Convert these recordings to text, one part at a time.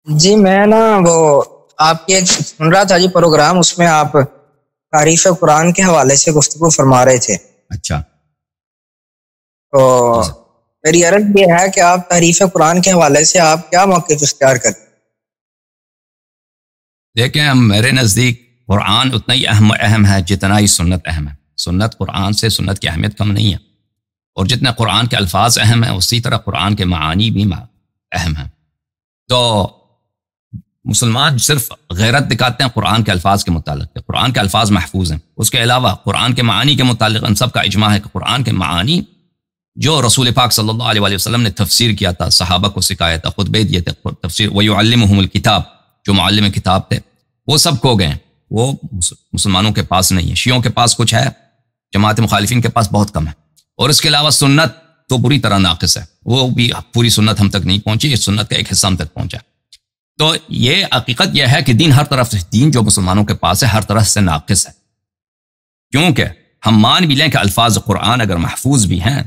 جی میں نا وہ آپ کی ایک سن رہا تھا جی پروگرام، اس میں آپ تعریف قرآن کے حوالے سے گفتگو فرما رہے تھے. اچھا تو جی سر. میری عرض یہ ہے کہ آپ تعریف قرآن کے حوالے سے آپ کیا موقف اختیار کرتے ہیں؟ دیکھیں میرے نزدیک قرآن اتنا ہی اہم ہے جتنا ہی سنت اہم ہے. سنت قرآن سے سنت کی اہمیت کم نہیں ہے، اور جتنے قرآن کے الفاظ اہم ہیں اسی طرح قرآن کے معانی بھی اہم ہیں. تو مسلمان صرف غیرت دکھاتے ہیں قرآن کے الفاظ کے متعلق کہ قرآن کے الفاظ محفوظ ہیں، اس کے علاوہ قرآن کے معانی کے متعلق ان سب کا اجماع ہے کہ قرآن کے معانی جو رسول پاک صلی اللہ علیہ وسلم نے تفسیر کیا تھا، صحابہ کو سکھایا تھا، خطبے دیے تھے، تفسیر وَيُعَلِّمُهُمُ الْكِتَابِ جو معلم کتاب تھے وہ سب کھو گئے. وہ مسلمانوں کے پاس نہیں ہے. شیعوں کے پاس کچھ ہے، جماعت مخالفین کے پاس بہت کم ہے. اور اس کے علاوہ سنت تو بری طرح ناقص ہے، وہ بھی پوری سنت ہم تک نہیں پہنچی، اس سنت کا ایک حصہ ہم تک پہنچا. تو یہ حقیقت یہ ہے کہ دین ہر طرف سے، دین جو مسلمانوں کے پاس ہے ہر طرف سے ناقص ہے. کیونکہ ہم مان بھی لیں کہ الفاظ قرآن اگر محفوظ بھی ہیں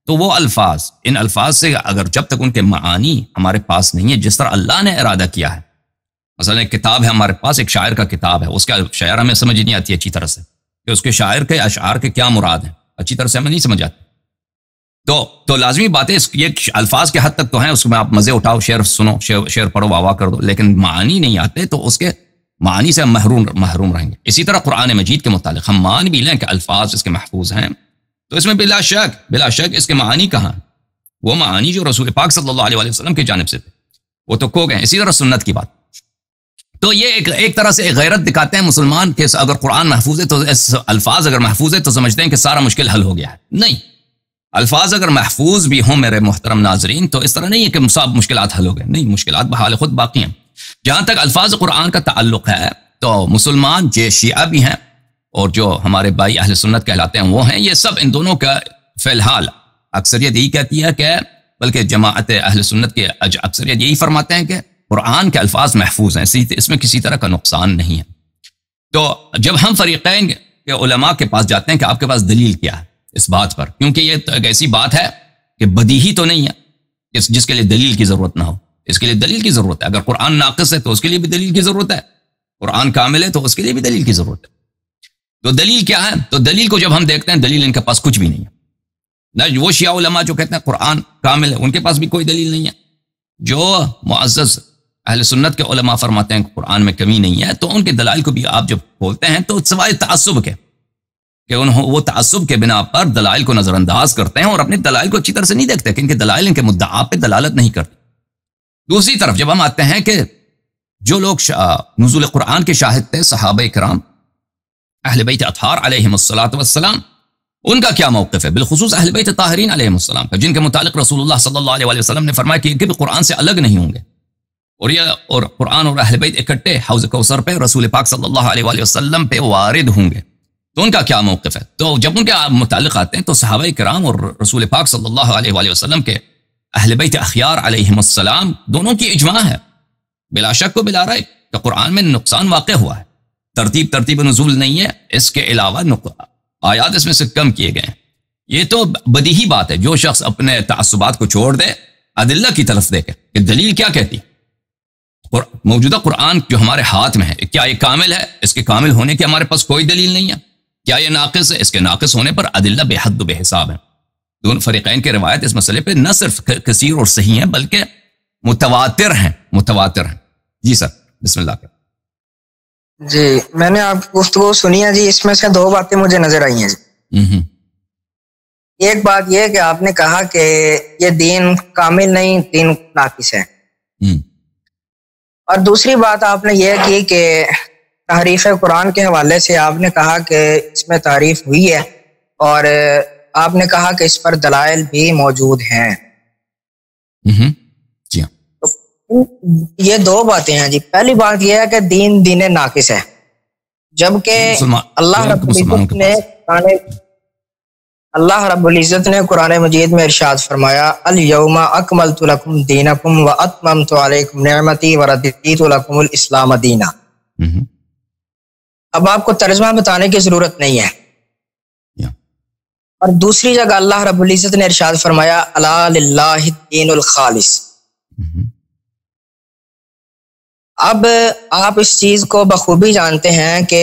تو وہ الفاظ، ان الفاظ سے اگر جب تک ان کے معانی ہمارے پاس نہیں ہے جس طرح اللہ نے ارادہ کیا ہے. مثلا ایک کتاب ہے ہمارے پاس، ایک شاعر کا کتاب ہے، اس کا شاعر ہمیں سمجھ نہیں آتی اچھی طرح سے کہ اس کے شاعر کے اشعار کے کیا مراد ہیں، اچھی طرح سے ہمیں نہیں سمجھ آتی. تو لازمی بات ہے، یہ الفاظ کے حد تک تو ہیں، اس میں آپ مزے اٹھاؤ، شعر سنو، شعر پڑھو، واہ کر دو، لیکن معانی نہیں آتے تو اس کے معانی سے ہم محروم رہیں گے. اسی طرح قرآن مجید کے متعلق ہم مان بھی لیں کہ الفاظ اس کے محفوظ ہیں، تو اس میں بلا شک اس کے معانی کہاں، وہ معانی جو رسول پاک صلی اللہ علیہ وسلم کی جانب سے تھے وہ تو کھو گئے. اسی طرح سنت کی بات، تو یہ ایک طرح سے غیرت دکھاتے ہیں مسلمان کہ اگر قرآن محفوظ ہے تو الفاظ اگر محفوظ ہے تو سمجھتے ہیں کہ سارا مشکل حل ہو گیا ہے. نہیں، الفاظ اگر محفوظ بھی ہوں میرے محترم ناظرین تو اس طرح نہیں ہے کہ سب مشکلات حل ہو گئے، نہیں، مشکلات بحال خود باقی ہیں. جہاں تک الفاظ قرآن کا تعلق ہے تو مسلمان جو شیعہ بھی ہیں اور جو ہمارے بھائی اہل سنت کہلاتے ہیں وہ ہیں، یہ سب ان دونوں کا فی الحال اکثریت یہی کہتی ہے کہ، بلکہ جماعت اہل سنت کے اکثریت یہی فرماتے ہیں کہ قرآن کے الفاظ محفوظ ہیں، اس میں کسی طرح کا نقصان نہیں ہے. تو جب ہم فریقین کے علماء کے پاس جاتے ہیں کہ آپ کے پاس دلیل کیا ہے اس بات پر، کیونکہ یہ ایک ایسی بات ہے کہ بدیہی تو نہیں ہے جس کے لیے دلیل کی ضرورت نہ ہو، اس کے لیے دلیل کی ضرورت ہے. اگر قرآن ناقص ہے تو اس کے لیے بھی دلیل کی ضرورت ہے، قرآن کامل ہے تو اس کے لیے بھی دلیل کی ضرورت ہے. تو دلیل کیا ہے؟ تو دلیل کو جب ہم دیکھتے ہیں دلیل ان کے پاس کچھ بھی نہیں ہے. نہ وہ شیعہ علماء جو کہتے ہیں قرآن کامل ہے ان کے پاس بھی کوئی دلیل نہیں ہے. جو معزز اہل سنت کے علماء فرماتے ہیں کہ قرآن میں کمی نہیں ہے، تو ان کے دلائل کو بھی آپ جب کھولتے ہیں تو سوائے تعصب کے کہ وہ تعصب کے بنا پر دلائل کو نظر انداز کرتے ہیں اور اپنے دلائل کو اچھی طرح سے نہیں دیکھتے کہ ان کے دلائل ان کے مدعا پہ دلالت نہیں کرتے. دوسری طرف جب ہم آتے ہیں کہ جو لوگ نزول قرآن کے شاہد تھے، صحابہ کرام، اہل بیت اطہار علیہم السلام، ان کا کیا موقف ہے، بالخصوص اہل بیت طاہرین علیہم السلام کا، جن کے متعلق رسول اللہ صلی اللہ علیہ وسلم نے فرمایا کہ بھی قرآن سے الگ نہیں ہوں گے، اور قرآن اور اہل بیت اکٹھے حوض کوثر پہ رسول پاک صلی اللہ علیہ وسلم پہ وارد ہوں گے. تو ان کا کیا موقف ہے؟ تو جب ان کے متعلق آتے ہیں تو صحابہ کرام اور رسول پاک صلی اللہ علیہ وسلم کے اہل بیت اخیار علیہم السلام دونوں کی اجماع ہے بلا شک و بلا رائے کہ قرآن میں نقصان واقع ہوا ہے. ترتیب نزول نہیں ہے، اس کے علاوہ آیات اس میں سے کم کیے گئے ہیں. یہ تو بدیہی بات ہے، جو شخص اپنے تعصبات کو چھوڑ دے، ادلہ کی طرف دیکھے کہ دلیل کیا کہتی. موجودہ قرآن جو ہمارے ہاتھ میں ہے، کیا یہ کامل ہے؟ اس کے کامل ہونے کی ہمارے پاس کوئی دلیل نہیں ہے. کیا یہ ناقص ہے؟ اس کے ناقص ہونے پر ادلہ بے حد و بے حساب ہیں. دونوں فریقین کے روایت اس مسئلے پہ نہ صرف کثیر اور صحیح ہیں بلکہ متواتر ہیں. جی سر، بسم اللہ. جی میں نے آپ گفتگو سنی ہے جی، اس میں سے دو باتیں مجھے نظر آئی ہیں جی. ایک بات یہ کہ آپ نے کہا کہ یہ دین کامل نہیں، دین ناقص ہے. اور دوسری بات آپ نے یہ کی کہ تحریف قرآن کے حوالے سے آپ نے کہا کہ اس میں تعریف ہوئی ہے، اور آپ نے کہا کہ اس پر دلائل بھی موجود ہیں. جی ہاں، یہ دو باتیں ہیں جی. پہلی بات یہ ہے کہ دین ناقص ہے، جبکہ اللہ رب العزت نے قرآن مجید میں ارشاد فرمایا الیوم اکملت لکم دینکم واتممت علیکم نعمتی وردیت لکم الاسلام دینا. اب آپ کو ترجمہ بتانے کی ضرورت نہیں ہے. اور دوسری جگہ اللہ رب العزت نے ارشاد فرمایا الا للہ الدین الخالص. اب آپ اس چیز کو بخوبی جانتے ہیں کہ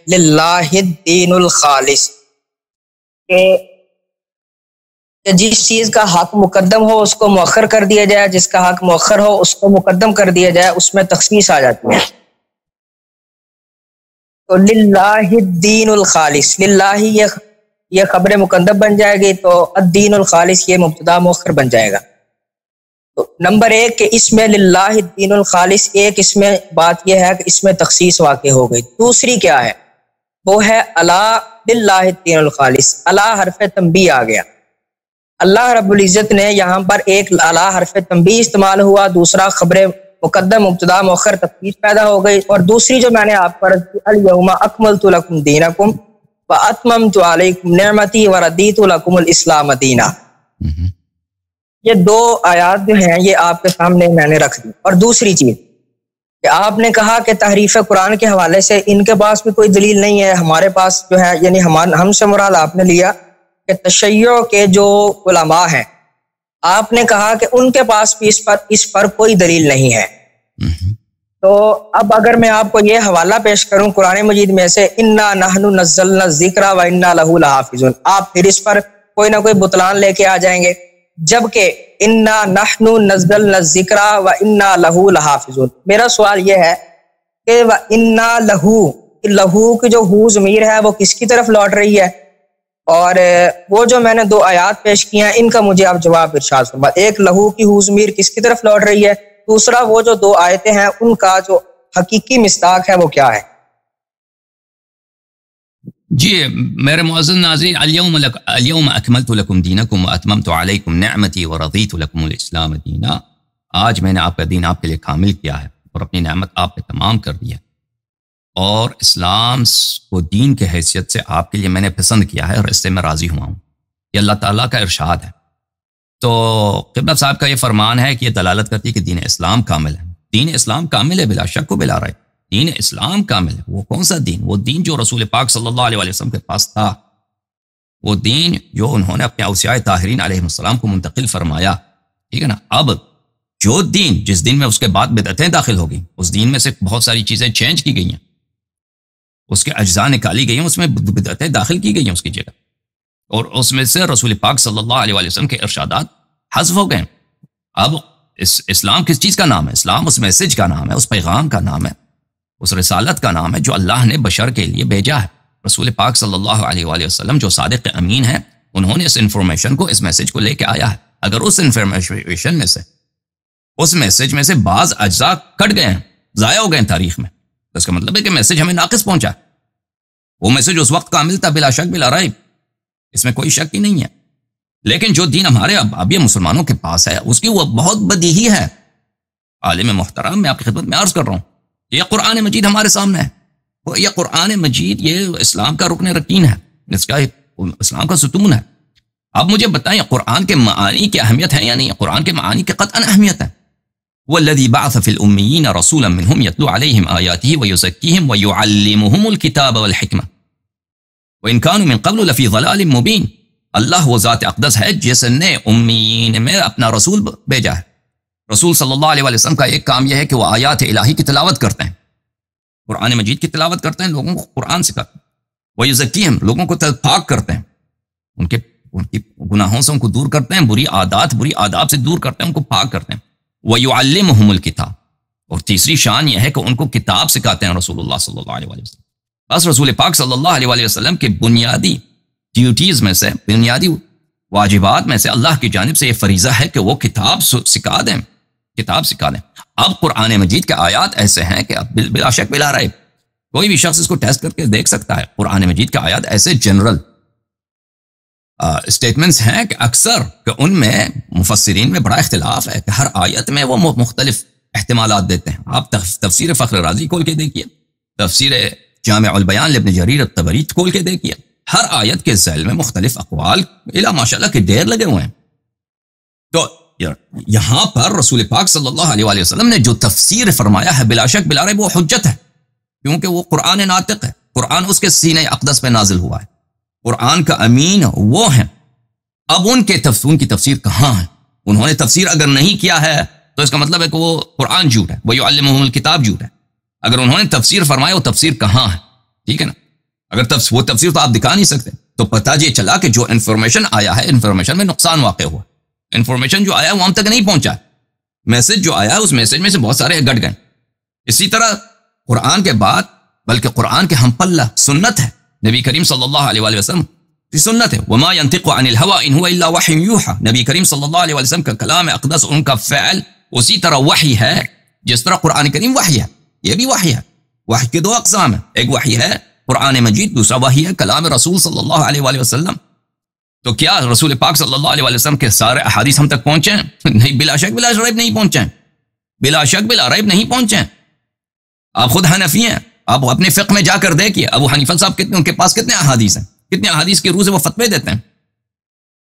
للہ الدین الخالص، کہ جس چیز کا حق مقدم ہو اس کو مؤخر کر دیا جائے، جس کا حق مؤخر ہو اس کو مقدم کر دیا جائے، اس میں تخصیص آ جاتی ہے۔ تو للہ الدین الخالص، للہ یہ خبر مقدم بن جائے گی، تو الدین الخالص یہ مبتدا مؤخر بن جائے گا۔ تو نمبر ایک کہ اس میں للہ الدین الخالص، ایک اس میں بات یہ ہے کہ اس میں تخصیص واقع ہو گئی۔ دوسری کیا ہے؟ وہ ہے الا للہ الدین الخالص، الا حرف تنبیہ آ گیا۔ اللہ رب العزت نے یہاں پر ایک الا حرف تنبیہ استعمال ہوا، دوسرا خبر مقدم مبتدا مؤخر تخصیص پیدا ہو گئی، اور دوسری جو میں نے آپ پر الیوم اکملت لکم دینکم واتممت علیکم نعمتی ورضیت لکم الاسلام دینا، یہ دو آیات جو ہیں یہ آپ کے سامنے میں نے رکھ دی۔ اور دوسری چیز کہ آپ نے کہا کہ تحریف قرآن کے حوالے سے ان کے پاس بھی کوئی دلیل نہیں ہے، ہمارے پاس جو ہے، یعنی ہم سے مراد آپ نے لیا کہ تشیع کے جو علماء ہیں، آپ نے کہا کہ ان کے پاس بھی اس پر کوئی دلیل نہیں ہے۔ تو اب اگر میں آپ کو یہ حوالہ پیش کروں قرآن مجید میں سے، انا نحن نزلنا الذکر و انا لہ لحافظون، آپ پھر اس پر کوئی نہ کوئی بطلان لے کے آ جائیں گے، جبکہ انا نحن نزلنا الذکر و انا لہ لحافظون۔ میرا سوال یہ ہے کہ و انا لہو کی جو ہو ضمیر ہے وہ کس کی طرف لوٹ رہی ہے؟ اور وہ جو میں نے دو آیات پیش کی ہیں ان کا مجھے آپ جواب ارشاد فرما۔ ایک لہو کی ہو ضمیر کس کی طرف لوٹ رہی ہے، دوسرا وہ جو دو آیتیں ہیں ان کا جو حقیقی مصداق ہے وہ کیا ہے؟ جی میرے معزز ناظرین، الیوم اکملت لکم دینکم واتممت علیکم نعمتی ورضیت لکم الاسلام دینا، آج میں نے آپ کا دین آپ کے لیے کامل کیا ہے اور اپنی نعمت آپ پہ تمام کر دی ہے، اور اسلام کو دین کے حیثیت سے آپ کے لیے میں نے پسند کیا ہے اور اس سے میں راضی ہوا ہوں۔ یہ اللہ تعالیٰ کا ارشاد ہے۔ تو قبلہ صاحب کا یہ فرمان ہے کہ یہ دلالت کرتی ہے کہ دین اسلام کامل ہے۔ دین اسلام کامل ہے، بلا شک و بلا ریب، دین اسلام کامل ہے۔ وہ کون سا دین؟ وہ دین جو رسول پاک صلی اللہ علیہ وسلم کے پاس تھا، وہ دین جو انہوں نے اپنے اوصیاء طاہرین علیہ السلام کو منتقل فرمایا، ٹھیک ہے نا۔ اب جو دین، جس دین میں اس کے بعد بدعتیں داخل ہو گئیں، اس دین میں سے بہت ساری چیزیں چینج کی گئی ہیں، اس کے اجزاء نکالی گئی ہیں، اس میں بدعتیں داخل کی گئی ہیں اس کی جگہ، اور اس میں سے رسول پاک صلی اللہ علیہ وسلم کے ارشادات حذف ہو گئے۔ اب اسلام کس چیز کا نام ہے؟ اسلام اس میسج کا نام ہے، اس پیغام کا نام ہے، اس رسالت کا نام ہے جو اللہ نے بشر کے لیے بھیجا ہے۔ رسول پاک صلی اللہ علیہ وآلہ وسلم جو صادق امین ہیں، انہوں نے اس انفارمیشن کو، اس میسج کو لے کے آیا ہے۔ اگر اس انفارمیشن میں سے، اس میسج میں سے بعض اجزاء کٹ گئے ہیں، ضائع ہو گئے ہیں تاریخ میں، تو اس کا مطلب ہے کہ میسج ہمیں ناقص پہنچا۔ وہ میسج اس وقت کامل تھا، بلا شک بلا ریب، اس میں کوئی شک ہی نہیں ہے۔ لیکن جو دین ہمارے اب یہ مسلمانوں کے پاس ہے، اس کی وہ بہت بدیہی ہے۔ عالم محترم، میں آپ کی خدمت میں عرض کر رہا ہوں، یہ قرآن مجید ہمارے سامنے ہے، یہ قرآن مجید یہ اسلام کا رکن رکین ہے، اس کا اسلام کا ستون ہے۔ اب مجھے بتائیں قرآن کے معانی کی اہمیت ہے یا نہیں؟ قرآن کے معانی کی قطعاً اہمیت ہے۔ والذی بعث فی الأمیین رسولا منہم یتلو علیہم آیاتہ ویزکیہم ویعلمہم الکتاب والحکمہ وإن كانوا من قبل لفی ضلال مبین۔ اللہ وہ ذات اقدس ہے جس نے امیین میں اپنا رسول بھیجا ہے۔ رسول صلی اللہ علیہ وسلم کا ایک کام یہ ہے کہ وہ آیات الہی کی تلاوت کرتے ہیں، قرآن مجید کی تلاوت کرتے ہیں، لوگوں کو قرآن سکھاتے ہیں، ویزکیہم، لوگوں کو پاک کرتے ہیں، ان کی گناہوں سے ان کو دور کرتے ہیں، بری عادات بری آداب سے دور کرتے ہیں، ان کو پاک کرتے ہیں۔ وَيُعَلِّمُهُمُ الْكِتَابَ، اور تیسری شان یہ ہے کہ ان کو کتاب سکھاتے ہیں رسول اللہ صلی اللہ علیہ وسلم۔ بس رسول پاک صلی اللہ علیہ وسلم کے بنیادی ڈیوٹیز میں سے، بنیادی واجبات میں سے اللہ کی جانب سے یہ فریضہ ہے کہ وہ کتاب سکھا دیں، کتاب سکھا دیں۔ اب قرآن مجید کے آیات ایسے ہیں کہ بلا شک بلا ریب کوئی بھی شخص اس کو ٹیسٹ کر کے دیکھ سکتا ہے۔ قرآن مجید کے آیات ایسے جنرل اسٹیٹمنٹس ہیں کہ اکثر کہ ان میں مفسرین میں بڑا اختلاف ہے کہ ہر آیت میں وہ مختلف احتمالات دیتے ہیں۔ آپ تفسیر فخر رازی کھول کے دیکھیے، تفسیر جامع البیان لابن جریر الطبری کھول کے دیکھیے، ہر آیت کے ذیل میں مختلف اقوال الا ماشاءاللہ کے ڈھیر لگے ہوئے ہیں۔ تو یہاں پر رسول پاک صلی اللہ علیہ وآلہ وسلم نے جو تفسیر فرمایا ہے بلا شک بلا ریب وہ حجت ہے، کیونکہ وہ قرآن ناطق ہے، قرآن اس کے سینہ اقدس پہ نازل ہوا ہے، قرآن کا امین وہ ہیں۔ اب ان کی تفسیر کہاں ہے؟ انہوں نے تفسیر اگر نہیں کیا ہے تو اس کا مطلب ہے کہ وہ قرآن جھوٹ ہے، وہ یعلمہم الکتاب جھوٹ ہے۔ اگر انہوں نے تفسیر فرمایا وہ تفسیر کہاں ہے؟ ٹھیک ہے نا، اگر وہ تفسیر تو آپ دکھا نہیں سکتے، تو پتہ یہ چلا کہ جو انفارمیشن آیا ہے انفارمیشن میں نقصان واقع ہوا، انفارمیشن جو آیا وہ ہم تک نہیں پہنچا، میسج جو آیا اس میسج میں سے بہت سارے گٹ گئے۔ اسی طرح قرآن کے بعد بلکہ قرآن کے ہم پلہ سنت ہے، نبی کریم صلی اللہ علیہ وآلہ وسلم کی سنت ہے، وما ينطق عن الهوى ان هو الا وحی یوحى، نبی کریم صلی اللہ علیہ وسلم کا کلام اقدس، ان کا فعل اسی طرح وحی ہے جس طرح قرآن کریم وحی ہے، یہ بھی وحی ہے۔ وحی کے دو اقسام ہیں، ایک وحی ہے قرآن مجید، دوسرا وحی ہے کلام رسول صلی اللہ علیہ وآلہ وسلم۔ تو کیا رسول پاک صلی اللہ علیہ وآلہ وسلم کے سارے احادیث ہم تک پہنچے ہیں؟ نہیں، بلا شک بلا ریب نہیں پہنچے ہیں، بلا شک بلا ریب نہیں پہنچے ہیں۔ آپ خود حنفی ہیں، آپ اپنے فقہ میں جا کر دیکھیے ابو حنیفہ صاحب کتنے، ان کے پاس کتنے احادیث ہیں، کتنے احادیث کی روح سے وہ فتوے دیتے ہیں؟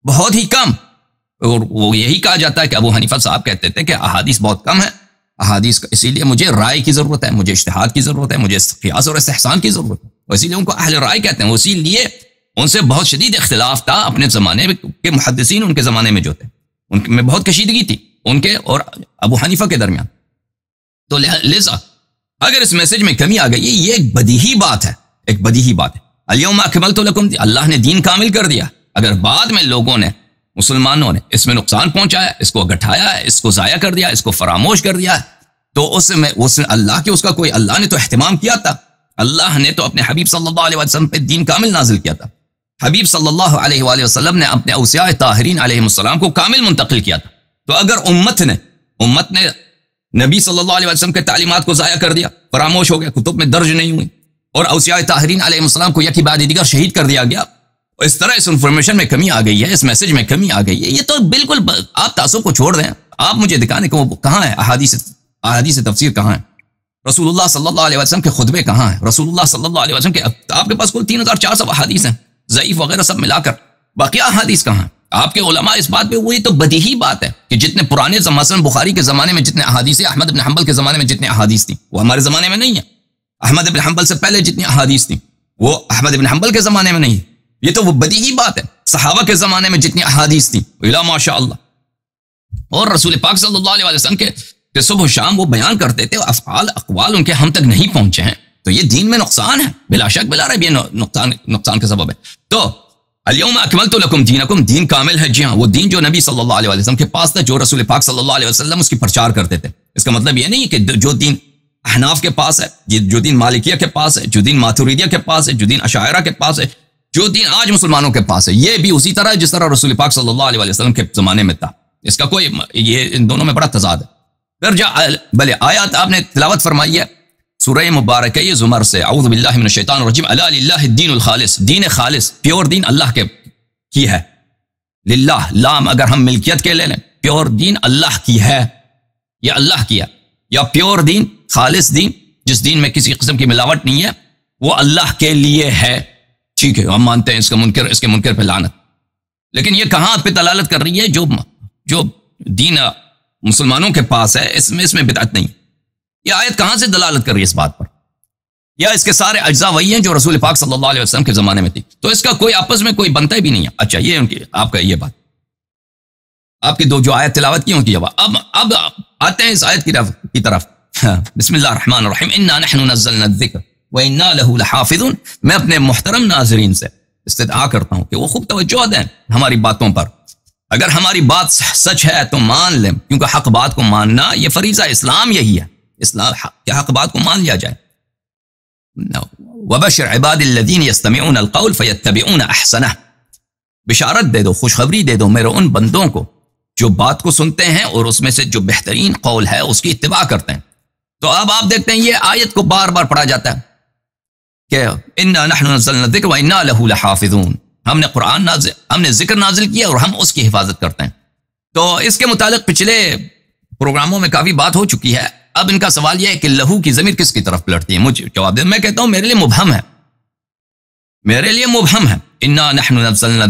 بہت ہی کم۔ اور وہ یہی کہا جاتا ہے کہ ابو حنیفہ صاحب کہتے تھے کہ احادیث بہت کم ہے، احادیث اسی لیے مجھے رائے کی ضرورت ہے، مجھے اجتہاد کی ضرورت ہے، مجھے قیاس اور استحسان کی ضرورت ہے، اسی لیے ان کو اہل رائے کہتے ہیں۔ اسی لیے ان سے بہت شدید اختلاف تھا اپنے زمانے کے محدثین، ان کے زمانے میں جو تھے ان میں بہت کشیدگی تھی ان کے اور ابو حنیفہ کے درمیان۔ تو لہذا اگر اس میسج میں کمی آ گئی، یہ ایک بدیہی بات ہے، ایک بدیہی بات ہے۔ الیوم اکملت لکم، اللہ نے دین کامل کر دیا۔ اگر بعد میں لوگوں نے، مسلمانوں نے اس میں نقصان پہنچایا، اس کو گٹھایا ہے، اس کو ضائع کر دیا، اس کو فراموش کر دیا، تو اس میں اللہ کے اس کا کوئی، اللہ نے تو اہتمام کیا تھا، اللہ نے تو اپنے حبیب صلی اللہ علیہ وسلم پہ دین کامل نازل کیا تھا۔ حبیب صلی اللہ علیہ وآلہ وسلم نے اپنے اوصیاء طاہرین علیہ السلام کو کامل منتقل کیا تھا۔ تو اگر امت نے نبی صلی اللہ علیہ وسلم کے تعلیمات کو ضائع کر دیا، فراموش ہو گیا، کتب میں درج نہیں ہوئی، اور اوصیاء طاہرین علیہ السلام کو یکی بعد دیگر شہید کر دیا گیا، اس طرح اس انفارمیشن میں کمی آ گئی ہے، اس میسج میں کمی آ گئی ہے، یہ تو بالکل آپ تعصب کو چھوڑ دیں، آپ مجھے دکھانے کہ وہ کہاں ہے، احادیث تفسیر کہاں ہے، رسول اللہ صلی اللہ علیہ وسلم کے خطبے کہاں ہیں، رسول اللہ صلی اللہ علیہ وسلم کے، آپ کے پاس کل 3400 احادیث ہیں، ضعیف وغیرہ سب ملا کر، باقی احادیث کہاں ہیں؟ آپ کے علماء اس بات پہ، وہی تو بدیہی بات ہے کہ جتنے پرانے مثلا بخاری کے زمانے میں جتنے احادیث، احمد بن حنبل کے زمانے میں جتنے احادیث تھیں وہ ہمارے زمانے میں نہیں ہے، احمد بن حنبل سے پہلے جتنی احادیث تھیں وہ احمد بن حنبل کے زمانے میں نہیں ہے، یہ تو وہ بدیہی بات ہے۔ صحابہ کے زمانے میں جتنی احادیث تھیں الا ماشاء اللہ، اور رسول پاک صلی اللہ علیہ وسلم کے صبح و شام وہ بیان کرتے تھے، افعال اقوال ان کے ہم تک نہیں پہنچے ہیں، تو یہ دین میں نقصان ہے، بلا شک بلا ریب، یہ نقصان کا سبب ہے۔ تو الیوم اکملت لکم دینکم، دین کامل ہے، جی ہاں، وہ دین جو نبی صلی اللہ علیہ وسلم کے پاس تھا، جو رسول پاک صلی اللہ علیہ وسلم اس کی پرچار کرتے تھے۔ اس کا مطلب یہ نہیں کہ جو دین احناف کے پاس ہے، جو دین مالکیہ کے پاس ہے، جو دین ماتوریدیہ کے پاس ہے، جو دین اشاعرہ کے پاس ہے، جو دین آج مسلمانوں کے پاس ہے، یہ بھی اسی طرح جس طرح رسول پاک صلی اللہ علیہ وسلم کے زمانے میں تھا، اس کا کوئی، یہ ان دونوں میں بڑا تضاد ہے۔ پھر بھلے آیات آپ نے تلاوت فرمائی ہے سورہ مبارکہ زمر سے، اعوذ باللہ من الشیطان الرجیم، الا للہ الدین الخالص، دین خالص، پیور دین اللہ کے کی ہے، للہ، لام اگر ہم ملکیت کے لے لیں، پیور دین اللہ کی ہے، یا اللہ کیا، یا پیور دین، خالص دین، جس دین میں کسی قسم کی ملاوٹ نہیں ہے، وہ اللہ کے لیے ہے، ٹھیک ہے، ہم مانتے ہیں اس کے منکر پہ لعنت، لیکن یہ کہاں پہ دلالت کر رہی ہے؟ جو دین مسلمانوں کے پاس ہے، اس میں بدعت نہیں، یہ آیت کہاں سے دلالت کر رہی ہے اس بات پر؟ یا اس کے سارے اجزاء وہی ہیں جو رسول پاک صلی اللہ علیہ وسلم کے زمانے میں تھی، تو اس کا کوئی آپس میں کوئی بنتا بھی نہیں ہے۔ اچھا، یہ ان کی، آپ کا یہ بات، آپ کی جو آیت تلاوت کی ان کی جواب۔ اب آتے ہیں اس آیت کی طرف۔ بسم اللہ الرحمن الرحیم، انا نحن نزلنا الذکر وانا له لحافظون۔ میں اپنے محترم ناظرین سے استدعا کرتا ہوں کہ وہ خوب توجہ دیں ہماری باتوں پر، اگر ہماری بات سچ ہے تو مان لیں، کیونکہ حق بات کو ماننا یہ فریضہ اسلام یہی ہے، اسلام کے حق بات کو مان لیا جائے۔ وبشر عباد الذین یستمعون القول فیتبعون احسنہ، بشارت دے دو، خوشخبری دے دو میرے ان بندوں کو جو بات کو سنتے ہیں اور اس میں سے جو بہترین قول ہے اس کی اتباع کرتے ہیں۔ تو اب آپ دیکھتے ہیں یہ آیت کو بار بار پڑھا جاتا ہے کہ انا نحن نزلنا الذکر وانا له لحافظون، ہم نے ذکر نازل کیا اور ہم اس کی حفاظت کرتے ہیں۔ تو اس کے متعلق پچھلے پروگراموں میں کافی بات ہو چکی ہے۔ اب ان کا سوال یہ ہے کہ لہو کی ضمیر کس کی طرف پلٹتی ہے؟ مجھے جواب دیں۔ میں کہتا ہوں میرے لیے مبہم ہے، میرے لیے مبہم ہے۔ انا نحن نزلنا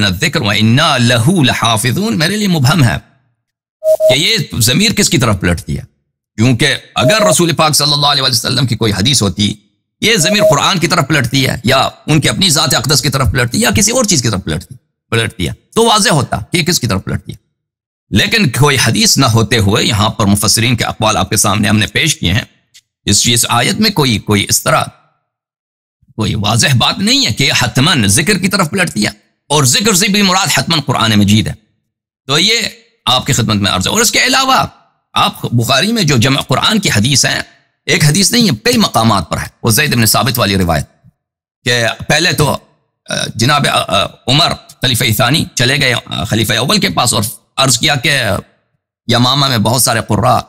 الذکر وانا له لحافظون، میرے لیے مبہم ہے کہ یہ ضمیر کس کی طرف پلٹتی ہے، کیونکہ اگر رسول پاک صلی اللہ علیہ وسلم کی کوئی حدیث ہوتی، یہ ضمیر قرآن کی طرف پلٹتی ہے یا ان کی اپنی ذات اقدس کی طرف پلٹتی ہے یا کسی اور چیز کی طرف پلٹتی ہے، تو واضح ہوتا کہ یہ کس کی طرف پلٹتی ہے۔ لیکن کوئی حدیث نہ ہوتے ہوئے یہاں پر مفسرین کے اقوال آپ کے سامنے ہم نے پیش کیے ہیں. اس آیت میں کوئی اس طرح کوئی واضح بات نہیں ہے کہ حتماً ذکر کی طرف پلٹتی ہے، اور ذکر سے بھی مراد حتماً قرآن مجید ہے. تو یہ آپ کی خدمت میں عرض ہے. اور اس کے علاوہ آپ بخاری میں جو جمع قرآن کی حدیث ہیں، ایک حدیث نہیں ہے، کئی مقامات پر ہے. وہ زید بن ثابت والی روایت کہ پہلے تو جناب عمر خلیفہ ثانی چلے گئے خلیفہ اول کے پاس اور عرض کیا کہ یمامہ میں بہت سارے قراء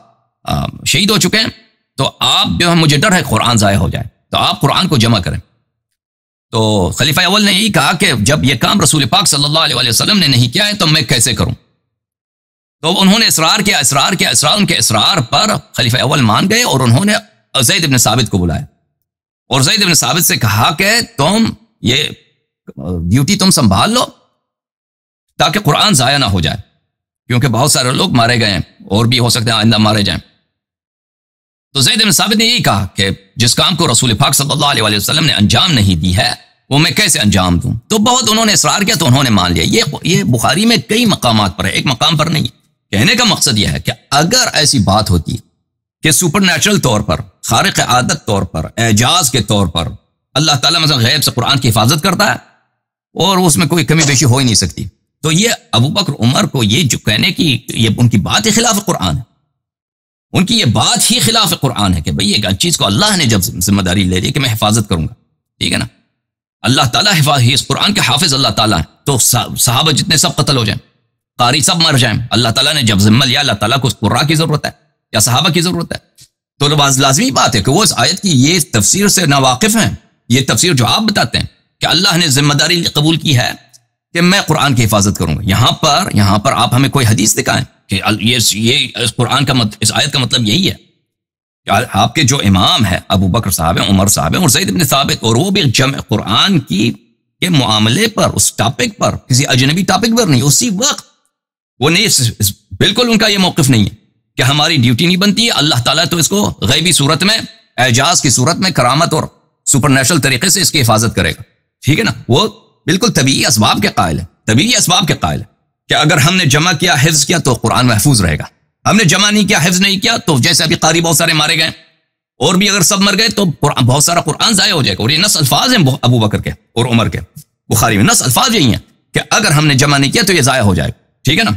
شہید ہو چکے ہیں، تو آپ جو ہے مجھے ڈر ہے قرآن ضائع ہو جائے، تو آپ قرآن کو جمع کریں. تو خلیفہ اول نے یہی کہا کہ جب یہ کام رسول پاک صلی اللہ علیہ وسلم نے نہیں کیا ہے تو میں کیسے کروں؟ تو انہوں نے اصرار کیا، ان کے اصرار پر خلیفہ اول مان گئے اور انہوں نے زید بن ثابت کو بلایا اور زید بن ثابت سے کہا کہ تم یہ ڈیوٹی تم سنبھال لو تاکہ قرآن ضائع نہ ہو جائے، کیونکہ بہت سارے لوگ مارے گئے ہیں اور بھی ہو سکتے ہیں آئندہ مارے جائیں. تو زید بن ثابت نے یہی کہا کہ جس کام کو رسول پاک صلی اللہ علیہ وسلم نے انجام نہیں دی ہے وہ میں کیسے انجام دوں؟ تو بہت انہوں نے اصرار کیا تو انہوں نے مان لیا. یہ بخاری میں کئی مقامات پر ہے، ایک مقام پر نہیں. کہنے کا مقصد یہ ہے کہ اگر ایسی بات ہوتی کہ سپر نیچرل طور پر، خارق عادت طور پر، اعجاز کے طور پر اللہ تعالیٰ مثلا غیب سے قرآن کی حفاظت کرتا ہے اور اس میں کوئی کمی بیشی ہو ہی نہیں سکتی، تو یہ ابو بکر عمر کو یہ جو کہنے کی یہ ان کی بات ہی خلاف قرآن ہے. ان کی یہ بات ہی خلاف قرآن ہے کہ بھئی ایک چیز کو اللہ نے جب ذمہ داری لے لی کہ میں حفاظت کروں گا، ٹھیک ہے نا، اللہ تعالیٰ اس قرآن کے حافظ اللہ تعالیٰ ہے، تو صحابہ جتنے سب قتل ہو جائیں، قاری سب مر جائیں. اللہ تعالیٰ نے جب ذمہ لیا، اللہ تعالیٰ کو اس قرآ کی ضرورت ہے یا صحابہ کی ضرورت ہے؟ تو لازمی بات ہے کہ وہ اس آیت کی یہ تفسیر سے ناواقف ہیں. یہ تفسیر جو آپ بتاتے ہیں کہ اللہ نے ذمہ داری قبول کی ہے کہ میں قرآن کی حفاظت کروں گا، یہاں پر آپ ہمیں کوئی حدیث دکھائیں کہ یہ قرآن کا اس آیت کا مطلب یہی ہے کہ آپ کے جو امام ہے ابو بکر صاحب ہیں، عمر صاحب ہیں اور زید بن ثابت، اور وہ بھی جمع قرآن کے معاملے پر، اس ٹاپک پر، کسی اجنبی ٹاپک پر نہیں، اسی وقت وہ نہیں، بالکل ان کا یہ موقف نہیں ہے کہ ہماری ڈیوٹی نہیں بنتی ہے. اللہ تعالیٰ تو اس کو غیبی صورت میں، اعجاز کی صورت میں، کرامت اور سپر نیشنل طریقے سے اس کی حفاظت کرے گا، ٹھیک ہے نا. وہ بالکل طبیعی اسباب کے قائل ہے کہ اگر ہم نے جمع کیا، حفظ کیا تو قرآن محفوظ رہے گا. ہم نے جمع نہیں کیا، حفظ نہیں کیا، تو جیسے ابھی قاری بہت سارے مارے گئے اور بھی اگر سب مر گئے تو بہت سارا قرآن ضائع ہو جائے گا. اور یہ نص الفاظ ہیں ابو بکر کے اور عمر کے، بخاری میں نص الفاظ یہی ہیں کہ اگر ہم نے جمع نہیں کیا تو یہ ضائع ہو جائے گا، ٹھیک ہے نا.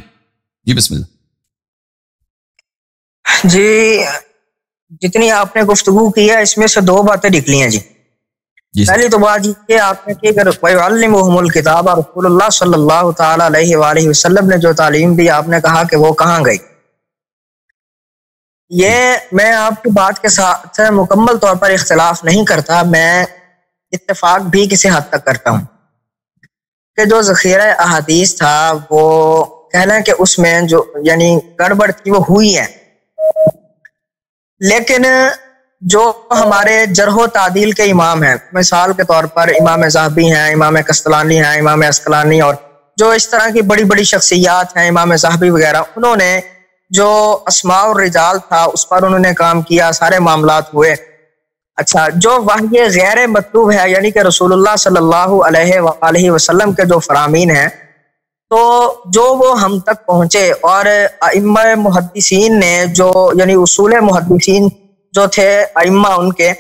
جی بسم اللہ. جی جتنی آپ نے گفتگو کی ہے اس میں سے دو باتیں نکلی ہیں. جی پہلی تو بات یہ آپ نے کی کہ وَيُعَلِّمُهُمُ الْكِتَابَ، رسول اللہ صلی اللہ تعالی علیہ وآلہ وسلم نے جو تعلیم دی، آپ نے کہا کہ وہ کہاں گئی. یہ میں آپ کی بات کے ساتھ مکمل طور پر اختلاف نہیں کرتا، میں اتفاق بھی کسی حد تک کرتا ہوں کہ جو ذخیرہ احادیث تھا وہ کہہ لیں کہ اس میں جو یعنی گڑبڑ تھی وہ ہوئی ہے، لیکن جو ہمارے جرح و تعدیل کے امام ہیں، مثال کے طور پر امام ذہبی ہیں، امام قسطلانی ہیں، امام عسقلانی، اور جو اس طرح کی بڑی بڑی شخصیات ہیں، امام ذہبی وغیرہ، انہوں نے جو اسماء الرجال تھا اس پر انہوں نے کام کیا، سارے معاملات ہوئے. اچھا، جو وحی غیر مطلوب ہے یعنی کہ رسول اللہ صلی اللہ علیہ وآلہ وسلم کے جو فرامین ہیں، تو جو وہ ہم تک پہنچے، اور ائمہ محدثین نے جو یعنی اصول محدثین جو تھے ائمہ ان کے،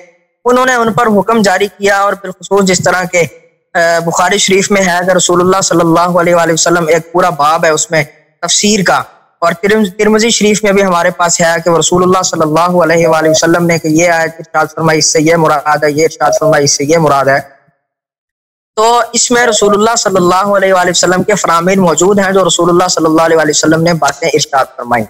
انہوں نے ان پر حکم جاری کیا. اور بالخصوص جس طرح کے بخاری شریف میں ہے کہ رسول اللہ صلی اللہ علیہ وآلہ وسلم ایک پورا باب ہے اس میں تفسیر کا، اور ترمذی شریف میں بھی ہمارے پاس ہے کہ رسول اللہ صلی اللہ علیہ وآلہ وسلم نے کہ یہ آیت ارشاد فرمائی اس سے یہ مراد ہے، یہ ارشاد فرمائی اس سے یہ مراد ہے. تو اس میں رسول اللہ صلی اللہ علیہ وآلہ وسلم کے فرامین موجود ہیں جو رسول اللہ صلی اللہ علیہ وآلہ وسلم نے باتیں ارشاد فرمائی.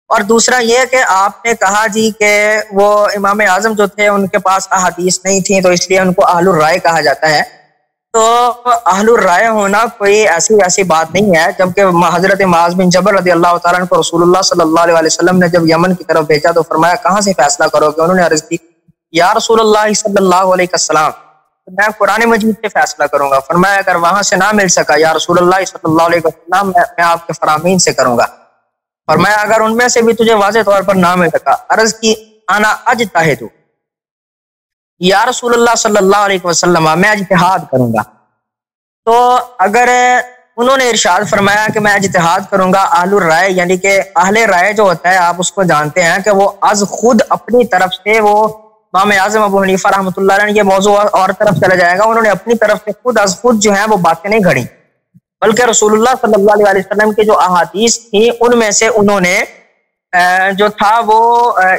اور دوسرا یہ کہ آپ نے کہا جی کہ وہ امام اعظم جو تھے ان کے پاس احادیث نہیں تھیں تو اس لیے ان کو اہل الرائے کہا جاتا ہے. تو اہل الرائے ہونا کوئی ایسی بات نہیں ہے، جبکہ حضرت معاذ بن جبل رضی اللہ تعالیٰ عنہ کو رسول اللہ صلی اللہ علیہ وسلم نے جب یمن کی طرف بھیجا تو فرمایا کہاں سے فیصلہ کرو گے؟ انہوں نے عرض کی یا رسول اللہ صلی اللہ علیہ وسلم میں قرآن مجید سے فیصلہ کروں گا. فرمایا اگر وہاں سے نہ مل سکا یا رسول اللہ صلی اللہ علیہ وسلم میں آپ کے فرامین سے کروں گا. فرمایا اگر ان میں سے بھی تجھے واضح طور پر نہ مل سکا، عرض کی انا اجتہد، یا رسول اللہ صلی اللہ علیہ وسلم میں اجتہاد کروں گا. تو اگر انہوں نے ارشاد فرمایا کہ میں اجتہاد کروں گا. اہل الرائے یعنی کہ اہل رائے جو ہوتا ہے آپ اس کو جانتے ہیں کہ وہ از خود اپنی طرف سے، وہ امام اعظم ابو حنیفہ رحمۃ اللہ علیہ، یہ موضوع اور طرف چلا جائے گا، انہوں نے اپنی طرف سے خود از خود جو ہے وہ باتیں نہیں گھڑی، بلکہ رسول اللہ صلی اللہ علیہ وسلم کی جو احادیث تھیں ان میں سے انہوں نے جو تھا وہ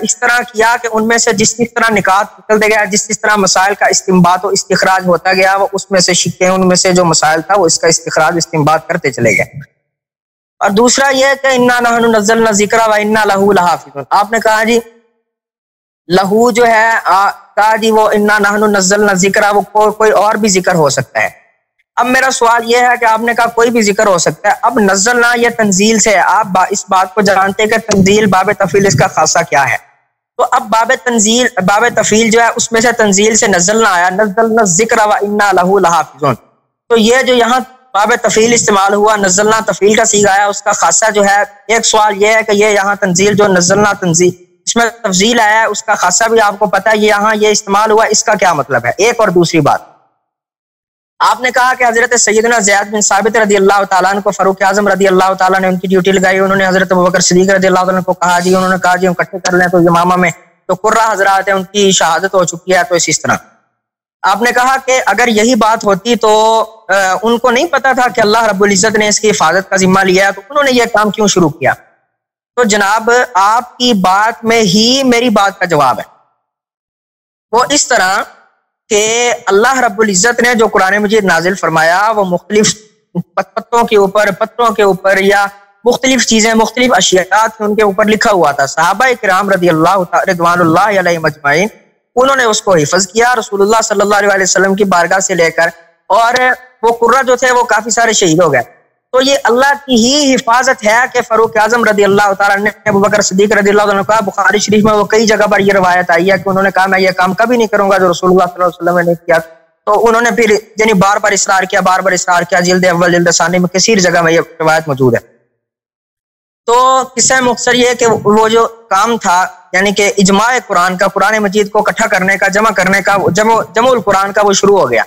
اس طرح کیا کہ ان میں سے جس طرح نکات نکلتے گیا، جس طرح مسائل کا استنباط و استخراج ہوتا گیا، وہ اس میں سے شکیں، ان میں سے جو مسائل تھا وہ اس کا استخراج استنباط کرتے چلے گئے. اور دوسرا یہ کہ انا نحن نزلنا الذکر و انا لہ لحافظون. آپ نے کہا جی لہو جو ہے کہا جی وہ انا نحن نزلنا الذکر، وہ کوئی اور بھی ذکر ہو سکتا ہے. اب میرا سوال یہ ہے کہ آپ نے کہا کوئی بھی ذکر ہو سکتا ہے، اب نزلنا یہ تنزیل سے ہے، آپ اس بات کو جانتے ہیں کہ تنزیل باب تفعیل اس کا خاصہ کیا ہے. تو اب باب تفعیل جو ہے اس میں سے تنزیل سے نزلنا آیا، نزلنا الذکر و انا لہ لحافظون. تو یہ جو یہاں باب تفعیل استعمال ہوا، نزلنا تفعیل کا صیغہ آیا، اس کا خاصہ جو ہے، ایک سوال یہ ہے کہ یہ یہاں تنزیل جو نزلنا تنزیل اس میں تفضیل آیا ہے، اس کا خاصہ بھی آپ کو پتہ ہے، یہاں یہ استعمال ہوا، اس کا کیا مطلب ہے. ایک اور دوسری بات، آپ نے کہا کہ حضرت سیدنا زید بن ثابت رضی اللہ تعالیٰ عنہ کو فاروق اعظم رضی اللہ تعالیٰ نے ان کی ڈیوٹی لگائی، انہوں نے حضرت ابوبکر صدیق رضی اللہ تعالیٰ کو کہا جی، انہوں نے کہا جی ہم اکٹھے کر لیں، تو امامہ میں تو قرہ حضرات ہیں ان کی شہادت ہو چکی ہے. تو اسی طرح آپ نے کہا کہ اگر یہی بات ہوتی تو ان کو نہیں پتا تھا کہ اللہ رب العزت نے اس کی حفاظت کا ذمہ لیا ہے، تو انہوں نے یہ کام کیوں شروع کیا. تو جناب آپ کی بات میں ہی میری بات کا جواب ہے. وہ اس طرح کہ اللہ رب العزت نے جو قرآن مجید نازل فرمایا وہ مختلف پتوں کے اوپر، پتوں کے اوپر، یا مختلف چیزیں، مختلف اشیاء ان کے اوپر لکھا ہوا تھا. صحابہ کرام رضی اللہ رضوان اللہ علیہ مجمعین انہوں نے اس کو حفظ کیا رسول اللہ صلی اللہ علیہ وسلم کی بارگاہ سے لے کر، اور وہ قرہ جو تھے وہ کافی سارے شہید ہو گئے. تو یہ اللہ کی ہی حفاظت ہے کہ فاروق اعظم رضی اللہ تعالیٰ نے ابوبکر صدیق رضی اللہ عنہ کا، بخاری شریف میں وہ کئی جگہ پر یہ روایت آئی ہے کہ انہوں نے کہا میں یہ کام کبھی نہیں کروں گا جو رسول اللہ صلی اللہ علیہ وسلم نے کیا. تو انہوں نے پھر یعنی بار بار اصرار کیا، جلد اول جلد ثانی میں کثیر جگہ میں یہ روایت موجود ہے. تو قصہ مختصر یہ کہ وہ جو کام تھا یعنی کہ اجماع قرآن کا، قرآن مجید کو اکٹھا کرنے کا، جمع کرنے کا، جمع القرآن کا وہ شروع ہو گیا.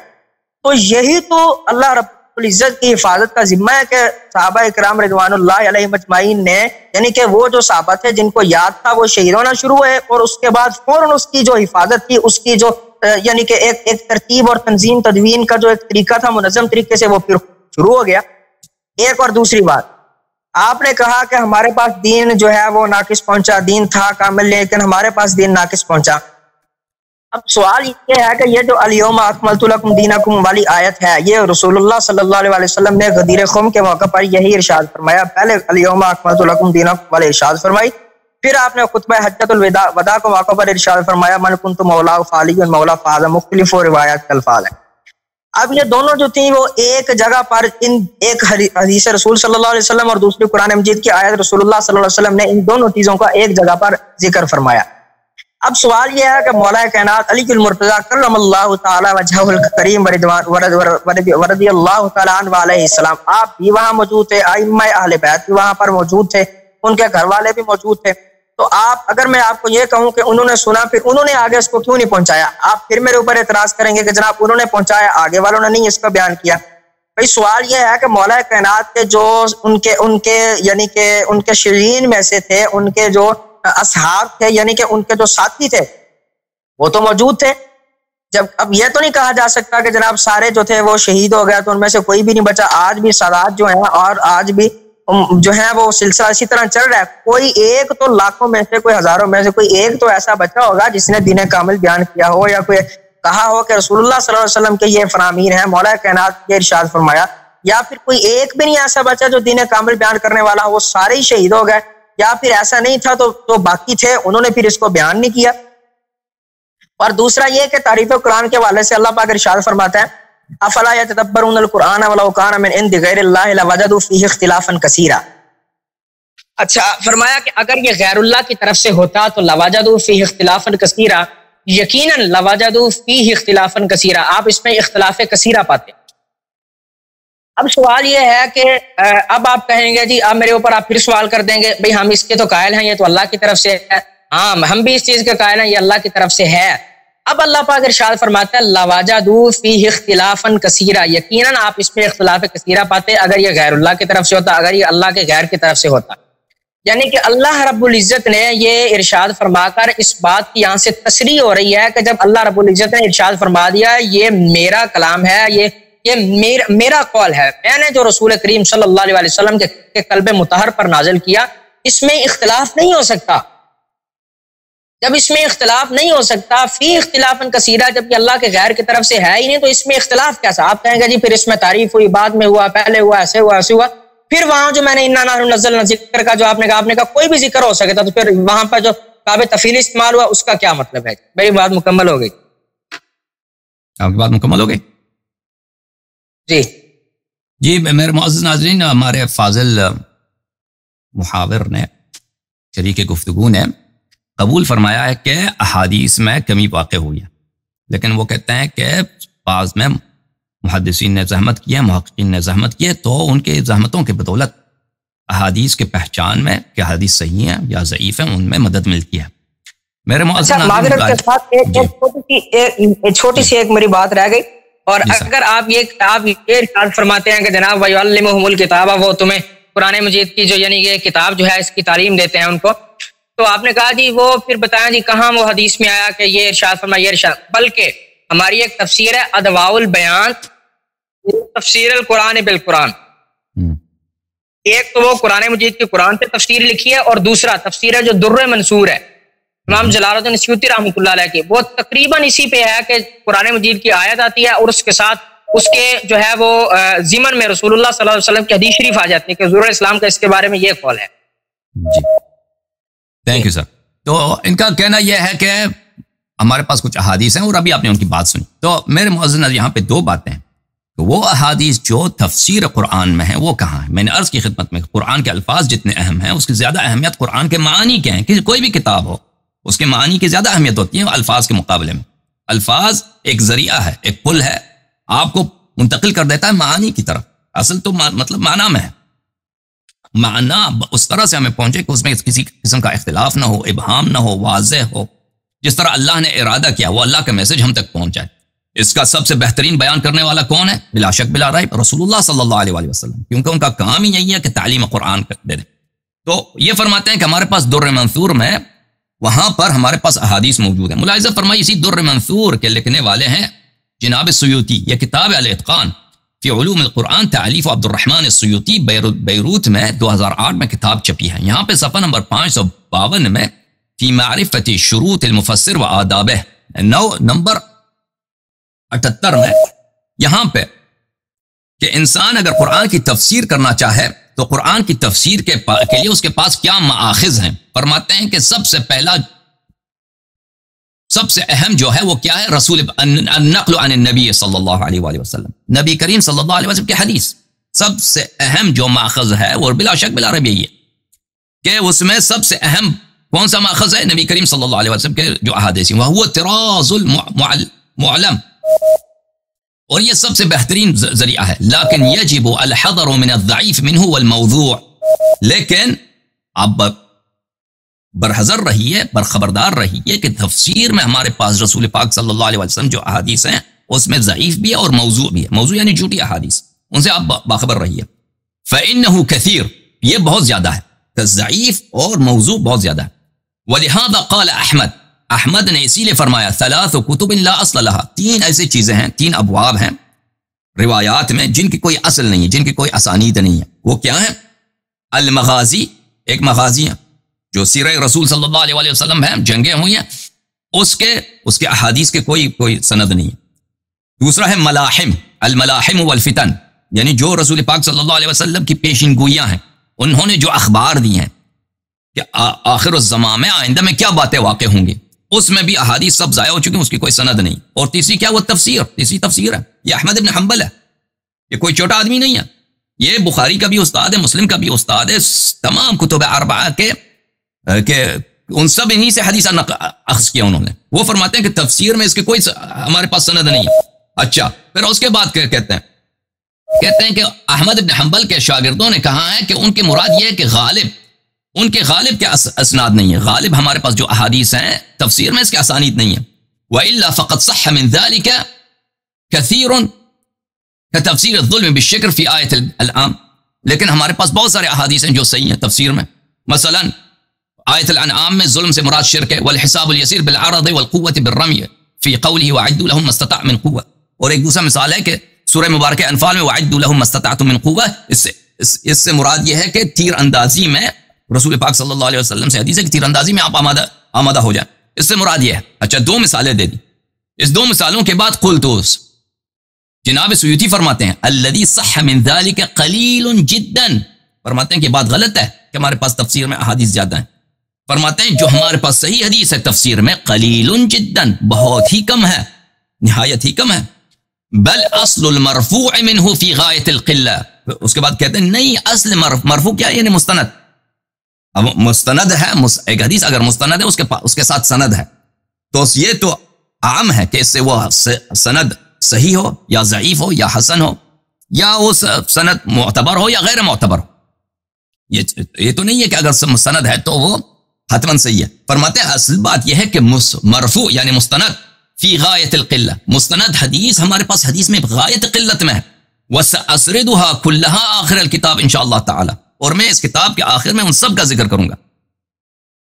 تو یہی تو اللہ رب العزت کی حفاظت کا ذمہ ہے کہ صحابہ کرام رضوان اللہ علیہ مجمعین نے، یعنی کہ وہ جو صحابہ تھے جن کو یاد تھا وہ شہید ہونا شروع ہوئے، اور اس کے بعد فوراً اس کی جو حفاظت تھی، اس کی جو یعنی کہ ایک ترتیب اور تنظیم تدوین کا جو ایک طریقہ تھا منظم طریقے سے وہ پھر شروع ہو گیا. ایک اور دوسری بات، آپ نے کہا کہ ہمارے پاس دین جو ہے وہ ناقص پہنچا، دین تھا کامل لیکن ہمارے پاس دین ناقص پہنچا. اب سوال یہ ہے کہ یہ جو الیوم اکملت لکم دینکم والی آیت ہے، یہ رسول اللہ صلی اللہ علیہ وسلم نے غدیر خم کے موقع پر یہی ارشاد فرمایا. پہلے الیوم اکملت لکم دینکم والے ارشاد فرمائی، پھر آپ نے خطبہ حجۃ الوداع کو موقع پر ارشاد فرمایا من کنت مولا فعلی مولا فاز، مختلف روایات کے الفاظ ہیں. اب یہ دونوں جو تھیں وہ ایک جگہ پر، ایک حدیث رسول صلی اللہ علیہ وسلم اور دوسری قرآن مجید کی آیت رسول اللہ صلی اللہ علیہ وسلم نے ان دونوں چیزوں کا ایک جگہ پر ذکر فرمایا. اب سوال یہ ہے کہ مولا کائنات علی المرتضیٰ کرم اللہ تعالی وجہہ الکریم ورضی اللہ تعالی عنہ علیہ السلام، آپ بھی وہاں موجود تھے، ائمہ اہل بیت بھی وہاں پر موجود تھے، ان کے گھر والے بھی موجود تھے. تو آپ اگر میں آپ کو یہ کہوں کہ انہوں نے سنا پھر انہوں نے آگے اس کو کیوں نہیں پہنچایا، آپ پھر میرے اوپر اعتراض کریں گے کہ جناب انہوں نے پہنچایا، آگے والوں نے نہیں اس کا بیان کیا. بھائی سوال یہ ہے کہ مولا کائنات کے جو ان کے یعنی کہ ان کے شیعین میں سے تھے، ان کے جو اصحاب تھے یعنی کہ ان کے جو ساتھی تھے وہ تو موجود تھے. جب اب یہ تو نہیں کہا جا سکتا کہ جناب سارے جو تھے وہ شہید ہو گئے تو ان میں سے کوئی بھی نہیں بچا. آج بھی سادات جو ہیں اور آج بھی جو ہے وہ سلسلہ اسی طرح چل رہا ہے. کوئی ایک تو لاکھوں میں سے، کوئی ہزاروں میں سے کوئی ایک تو ایسا بچہ ہوگا جس نے دین کامل بیان کیا ہو، یا کوئی کہا ہو کہ رسول اللہ صلی اللہ علیہ وسلم کے یہ فرامین ہیں، مولا کائنات یہ ارشاد فرمایا، یا پھر کوئی ایک بھی نہیں ایسا بچہ جو دین کامل بیان کرنے والا ہو، وہ سارے ہی شہید ہو گئے. یا پھر ایسا نہیں تھا تو باقی تھے، انہوں نے پھر اس کو بیان نہیں کیا. اور دوسرا یہ کہ تعریف قرآن کے حوالے سے اللہ پاک ارشاد فرماتا ہے افلا یتدبرون القرآن ولو کان من عند غیر اللہ لوجدوا فیہ اختلافا کثیرا. اچھا فرمایا کہ اگر یہ غیر اللہ کی طرف سے ہوتا تو لوجدوا فیہ اختلافا کثیرا، یقیناً لوجدوا فیہ اختلافا کثیرا، آپ اس میں اختلاف کثیرا پاتے. اب سوال یہ ہے کہ اب آپ کہیں گے جی اب میرے اوپر آپ پھر سوال کر دیں گے بھئی ہم اس کے تو قائل ہیں، یہ تو اللہ کی طرف سے ہے. ہاں ہم بھی اس چیز کے قائل ہیں، یہ اللہ کی طرف سے ہے. اب اللہ پاک ارشاد فرماتا ہے لَوَجَدُوا فِيهِ اخْتِلَافًا كَثِيرًا، یقیناً آپ اس میں اختلاف کثیرہ پاتے اگر یہ غیر اللہ کی طرف سے ہوتا، اگر یہ اللہ کے غیر کی طرف سے ہوتا. یعنی کہ اللہ رب العزت نے یہ ارشاد فرما کر اس بات کی یہاں سے تصریح ہو رہی ہے کہ جب اللہ رب العزت نے ارشاد فرما دیا یہ میرا کلام ہے، یہ میرا قول ہے، میں نے جو رسول کریم صلی اللہ علیہ وسلم کے قلب مطہر پر نازل کیا، اس میں اختلاف نہیں ہو سکتا. جب اس میں اختلاف نہیں ہو سکتا، فی اختلافاً کثیرہ، جب یہ اللہ کے غیر کی طرف سے ہے ہی نہیں تو اس میں اختلاف کیسا؟ آپ کہیں گے جی پھر اس میں تعریف ہوئی، بعد میں ہوا، پہلے ہوا، ایسے ہوا، ایسے ہوا. پھر وہاں جو میں نے انا نحن نزلنا ذکر کا جو آپ نے کہا کوئی بھی ذکر ہو سکتا، تو پھر وہاں پر جو کعب تفعیل استعمال ہوا اس کا کیا مطلب ہے؟ میری بات مکمل ہو گئی؟ آپ کی بات مکمل ہو گئی؟ جی میرے معزز ناظرین، ہمارے فاضل محاور نے، شریک گفتگو نے قبول فرمایا ہے کہ احادیث میں کمی واقع ہوئی ہے، لیکن وہ کہتے ہیں کہ بعض میں محدثین نے زحمت کی ہے، محققین نے زحمت کی ہے، تو ان کے زحمتوں کے بدولت احادیث کے پہچان میں کہ حدیث صحیح ہیں یا ضعیف ہیں ان میں مدد ملتی ہے. میرے معزز معذرت کے ساتھ ایک چھوٹی سی ایک میری بات رہ گئی، اور اگر آپ یہ ارشاد فرماتے ہیں کہ جناب وَيُعَلِّمُهُمُ الْكِتَابَ، وہ تمہیں قرآن مجید کی جو یعنی یہ کتاب جو ہے اس کی تعلیم دیتے ہیں ان کو، تو آپ نے کہا جی وہ پھر بتائیں جی کہاں وہ حدیث میں آیا کہ یہ ارشاد فرمایا، یہ ارشاد، بلکہ ہماری ایک تفسیر ہے اضواء البیان، تفسیر القرآن بالقرآن. ایک تو وہ قرآن مجید کی قرآن سے تفسیر لکھی ہے، اور دوسرا تفسیر ہے جو در منصور ہے امام جلال الدین سیوطی رحمۃ اللہ علیہ کی، وہ تقریباً اسی پہ ہے کہ قرآن مجید کی آیت آتی ہے اور اس کے ساتھ اس کے جو ہے وہ ضمن میں رسول اللہ صلی اللہ علیہ وسلم کی حدیث شریف آ جاتی ہے کہ حضور اسلام کا اس کے بارے میں یہ قول ہے. جی تھینک یو سر. تو ان کا کہنا یہ ہے کہ ہمارے پاس کچھ احادیث ہیں، اور ابھی آپ نے ان کی بات سنی. تو میرے معزز یہاں پہ دو باتیں ہیں، وہ احادیث جو تفسیر قرآن میں ہیں وہ کہاں ہیں. میں نے عرض کی خدمت میں قرآن کے الفاظ جتنے اہم ہیں اس کی زیادہ اہمیت قرآن کے معانی کے ہیں. کہ کوئی بھی کتاب ہو اس کے معانی کی زیادہ اہمیت ہوتی ہے الفاظ کے مقابلے میں. الفاظ ایک ذریعہ ہے، ایک پل ہے، آپ کو منتقل کر دیتا ہے معانی کی طرف. اصل تو مطلب معنی میں ہے، معنی اس طرح سے ہمیں پہنچے کہ اس میں کسی قسم کا اختلاف نہ ہو، ابہام نہ ہو، واضح ہو، جس طرح اللہ نے ارادہ کیا وہ اللہ کا میسج ہم تک پہنچ جائے. اس کا سب سے بہترین بیان کرنے والا کون ہے؟ بلا شک بلا ریب رسول اللہ صلی اللہ علیہ وسلم، کیونکہ ان کا کام ہی یہی ہے کہ تعلیم قرآن دے دیں. تو یہ فرماتے ہیں کہ ہمارے پاس در منثور میں وہاں پر ہمارے پاس احادیث موجود ہیں. ملاحظہ فرمائی اسی در منثور کے لکھنے والے ہیں جناب سیوطی. یہ کتاب الاتقان فی علوم القرآن تالیف عبد الرحمن السیوطی، بیروت میں 2008 میں کتاب چھپی ہے. یہاں پہ صفحہ نمبر 552 میں فی معرفت شروط المفسر و آدابہ، نمبر 78 میں یہاں پہ کہ انسان اگر قرآن کی تفسیر کرنا چاہے تو قرآن کی تفسیر کے لیے اس کے پاس کیا مآخذ ہیں. فرماتے ہیں کہ سب سے پہلا، سب سے اہم جو ہے وہ کیا ہے؟ رسول النقل عن النبی صلی اللہ علیہ وآلہ وسلم، نبی کریم صلی اللہ علیہ وسلم کی حدیث. سب سے اہم جو ماخذ ہے وہ بلا شک بلا ریب یہی ہے کہ اس میں سب سے اہم کون سا ماخذ ہے؟ نبی کریم صلی اللہ علیہ وسلم کے جو احادیث ہیں، وہ طراز المعلم، اور یہ سب سے بہترین ذریعہ ہے. لیکن یجب الحذر من الضعیف منہ والموضوع، لیکن اب برحذر رہیے، برخبردار رہیے کہ تفسیر میں ہمارے پاس رسول پاک صلی اللہ علیہ وسلم جو احادیث ہیں اس میں ضعیف بھی ہے اور موضوع بھی ہے. موضوع یعنی جھوٹی احادیث، ان سے آپ باخبر رہیے. فإنہ کثیر، یہ بہت زیادہ ہے، کہ ضعیف اور موضوع بہت زیادہ ہے. ولہذا قال احمد نے اسی لیے فرمایا ثلاث کتب لا اصل لها، تین ایسی چیزیں ہیں، تین ابواب ہیں روایات میں جن کی کوئی اصل نہیں ہے، جن کی کوئی اسانید نہیں ہے. وہ کیا ہے؟ المغازی، ایک مغازی ہے جو سیرہ رسول صلی اللہ علیہ وسلم ہے، جنگیں ہوئی ہیں، اس کے احادیث کے کوئی سند نہیں ہے. دوسرا ہے ملاحم، الملاحم والفتن، یعنی جو رسول پاک صلی اللہ علیہ وسلم کی پیشین گوئیاں ہیں، انہوں نے جو اخبار دی ہیں کہ آخر الزمان میں آئندہ میں کیا باتیں واقع ہوں گی، اس میں بھی احادیث سب ضائع ہو چکی ہیں، اس کی کوئی سند نہیں. اور تیسری کیا؟ وہ تفسیر، تیسری تفسیر ہے. یہ احمد بن حنبل ہے، یہ کوئی چھوٹا آدمی نہیں ہے، یہ بخاری کا بھی استاد ہے، مسلم کا بھی استاد ہے، تمام کتب اربعہ کے کہ ان سب انہی سے حدیث اخذ کیا انہوں نے. وہ فرماتے ہیں کہ تفسیر میں اس کے کوئی ہمارے پاس سند نہیں ہے. اچھا، پھر اس کے بعد کہتے ہیں کہ احمد بن حنبل کے شاگردوں نے کہا ہے کہ ان کی مراد یہ ہے کہ ان کے غالب کے اسناد نہیں ہے. غالب ہمارے پاس جو احادیث ہیں تفسیر میں اس کے اسانید نہیں ہے. وإلا فقد صح من ذلك كثير كتفسير الظلم بالشكر في آية الأنعام. لیکن ہمارے پاس بہت سارے احادیث ہیں جو صحیح ہیں تفسیر میں. مثلا آیت الانعام میں ظلم سے مراد شرک ہے. والحساب اليسير بالعرض والقوة بالرمي في قوله وعدوا لهم ما استطاع من قوة. اور ایک دوسرا مثال ہے کہ سورہ مبارکہ انفال میں وعدوا لهم ما استطعتم من قوة، اس سے مراد یہ ہے کہ تیر اندازی میں رسول پاک صلی اللہ علیہ وسلم سے حدیث ہے کہ تیر اندازی میں آپ آمادہ ہو جائیں، اس سے مراد یہ ہے. اچھا، دو مثالیں دے دی. اس دو مثالوں کے بعد قلتوس جناب سیوطی فرماتے ہیں الذی صح من ذلك قلیل جدا، فرماتے ہیں کہ بات غلط ہے کہ ہمارے پاس تفسیر میں احادیث زیادہ ہیں. فرماتے ہیں جو ہمارے پاس صحیح حدیث ہے تفسیر میں قلیل جدا، بہت ہی کم ہے، نہایت ہی کم ہے. بل اصل المرفوع منه فی غایت القلہ. اس کے بعد کہتے ہیں نہیں، اصل مرفوع کیا ہے؟ یعنی مستند. اب مستند ہے، ایک حدیث اگر مستند ہے اس کے ساتھ سند ہے، تو یہ تو عام ہے کہ اس سے وہ سند صحیح ہو یا ضعیف ہو یا حسن ہو یا وہ سند معتبر ہو یا غیر معتبر ہو. یہ تو نہیں ہے کہ اگر سند ہے تو وہ حتماً صحیح ہے. فرماتے ہیں اصل بات یہ ہے کہ مرفوع یعنی مستند فی غایت القلہ، مستند حدیث ہمارے پاس حدیث میں غایت قلت میں ہے. وَسَأَسْرِدُهَا كُلَّهَا آخر الكتاب انشاءاللہ تعالی، اور میں اس کتاب کے آخر میں ان سب کا ذکر کروں گا.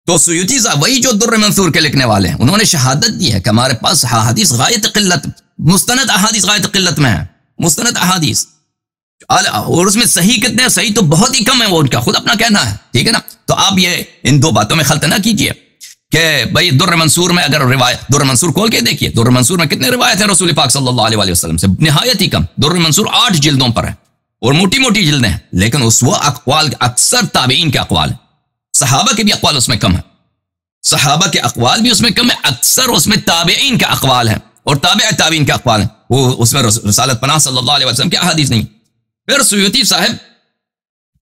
تو سیوطی صاحب وہی جو در منصور کے لکھنے والے ہیں، انہوں نے شہادت دی ہے کہ ہمارے پاس حدیث غایت قلت، مستند احادیث غایت قلت میں ہے، مستند احادیث. اور اس میں صحیح کتنے ہیں؟ صحیح تو بہت ہی کم ہے، وہ ان کا خود اپنا کہنا ہے، ٹھیک ہے نا. تو آپ یہ ان دو باتوں میں خلط نہ کیجئے کہ بھئی در منصور میں اگر روایت، در منصور کھول کے دیکھیے در منصور میں کتنے روایت ہیں رسول پاک صلی اللہ علیہ وسلم سے؟ نہایت ہی کم. در منصور 8 جلدوں پر ہے اور موٹی موٹی جلدیں ہیں، لیکن اس وہ اقوال اکثر تابعین کے اقوال ہیں. صحابہ کے بھی اقوال اس میں کم ہیں، صحابہ کے اقوال بھی اس میں کم ہے، اکثر اس میں تابعین کے اقوال ہیں اور تابع تابعین کے اقوال ہیں. وہ اس میں رسالت پناہ صلی اللہ علیہ وسلم کی احادیث نہیں. پھر سیوطی صاحب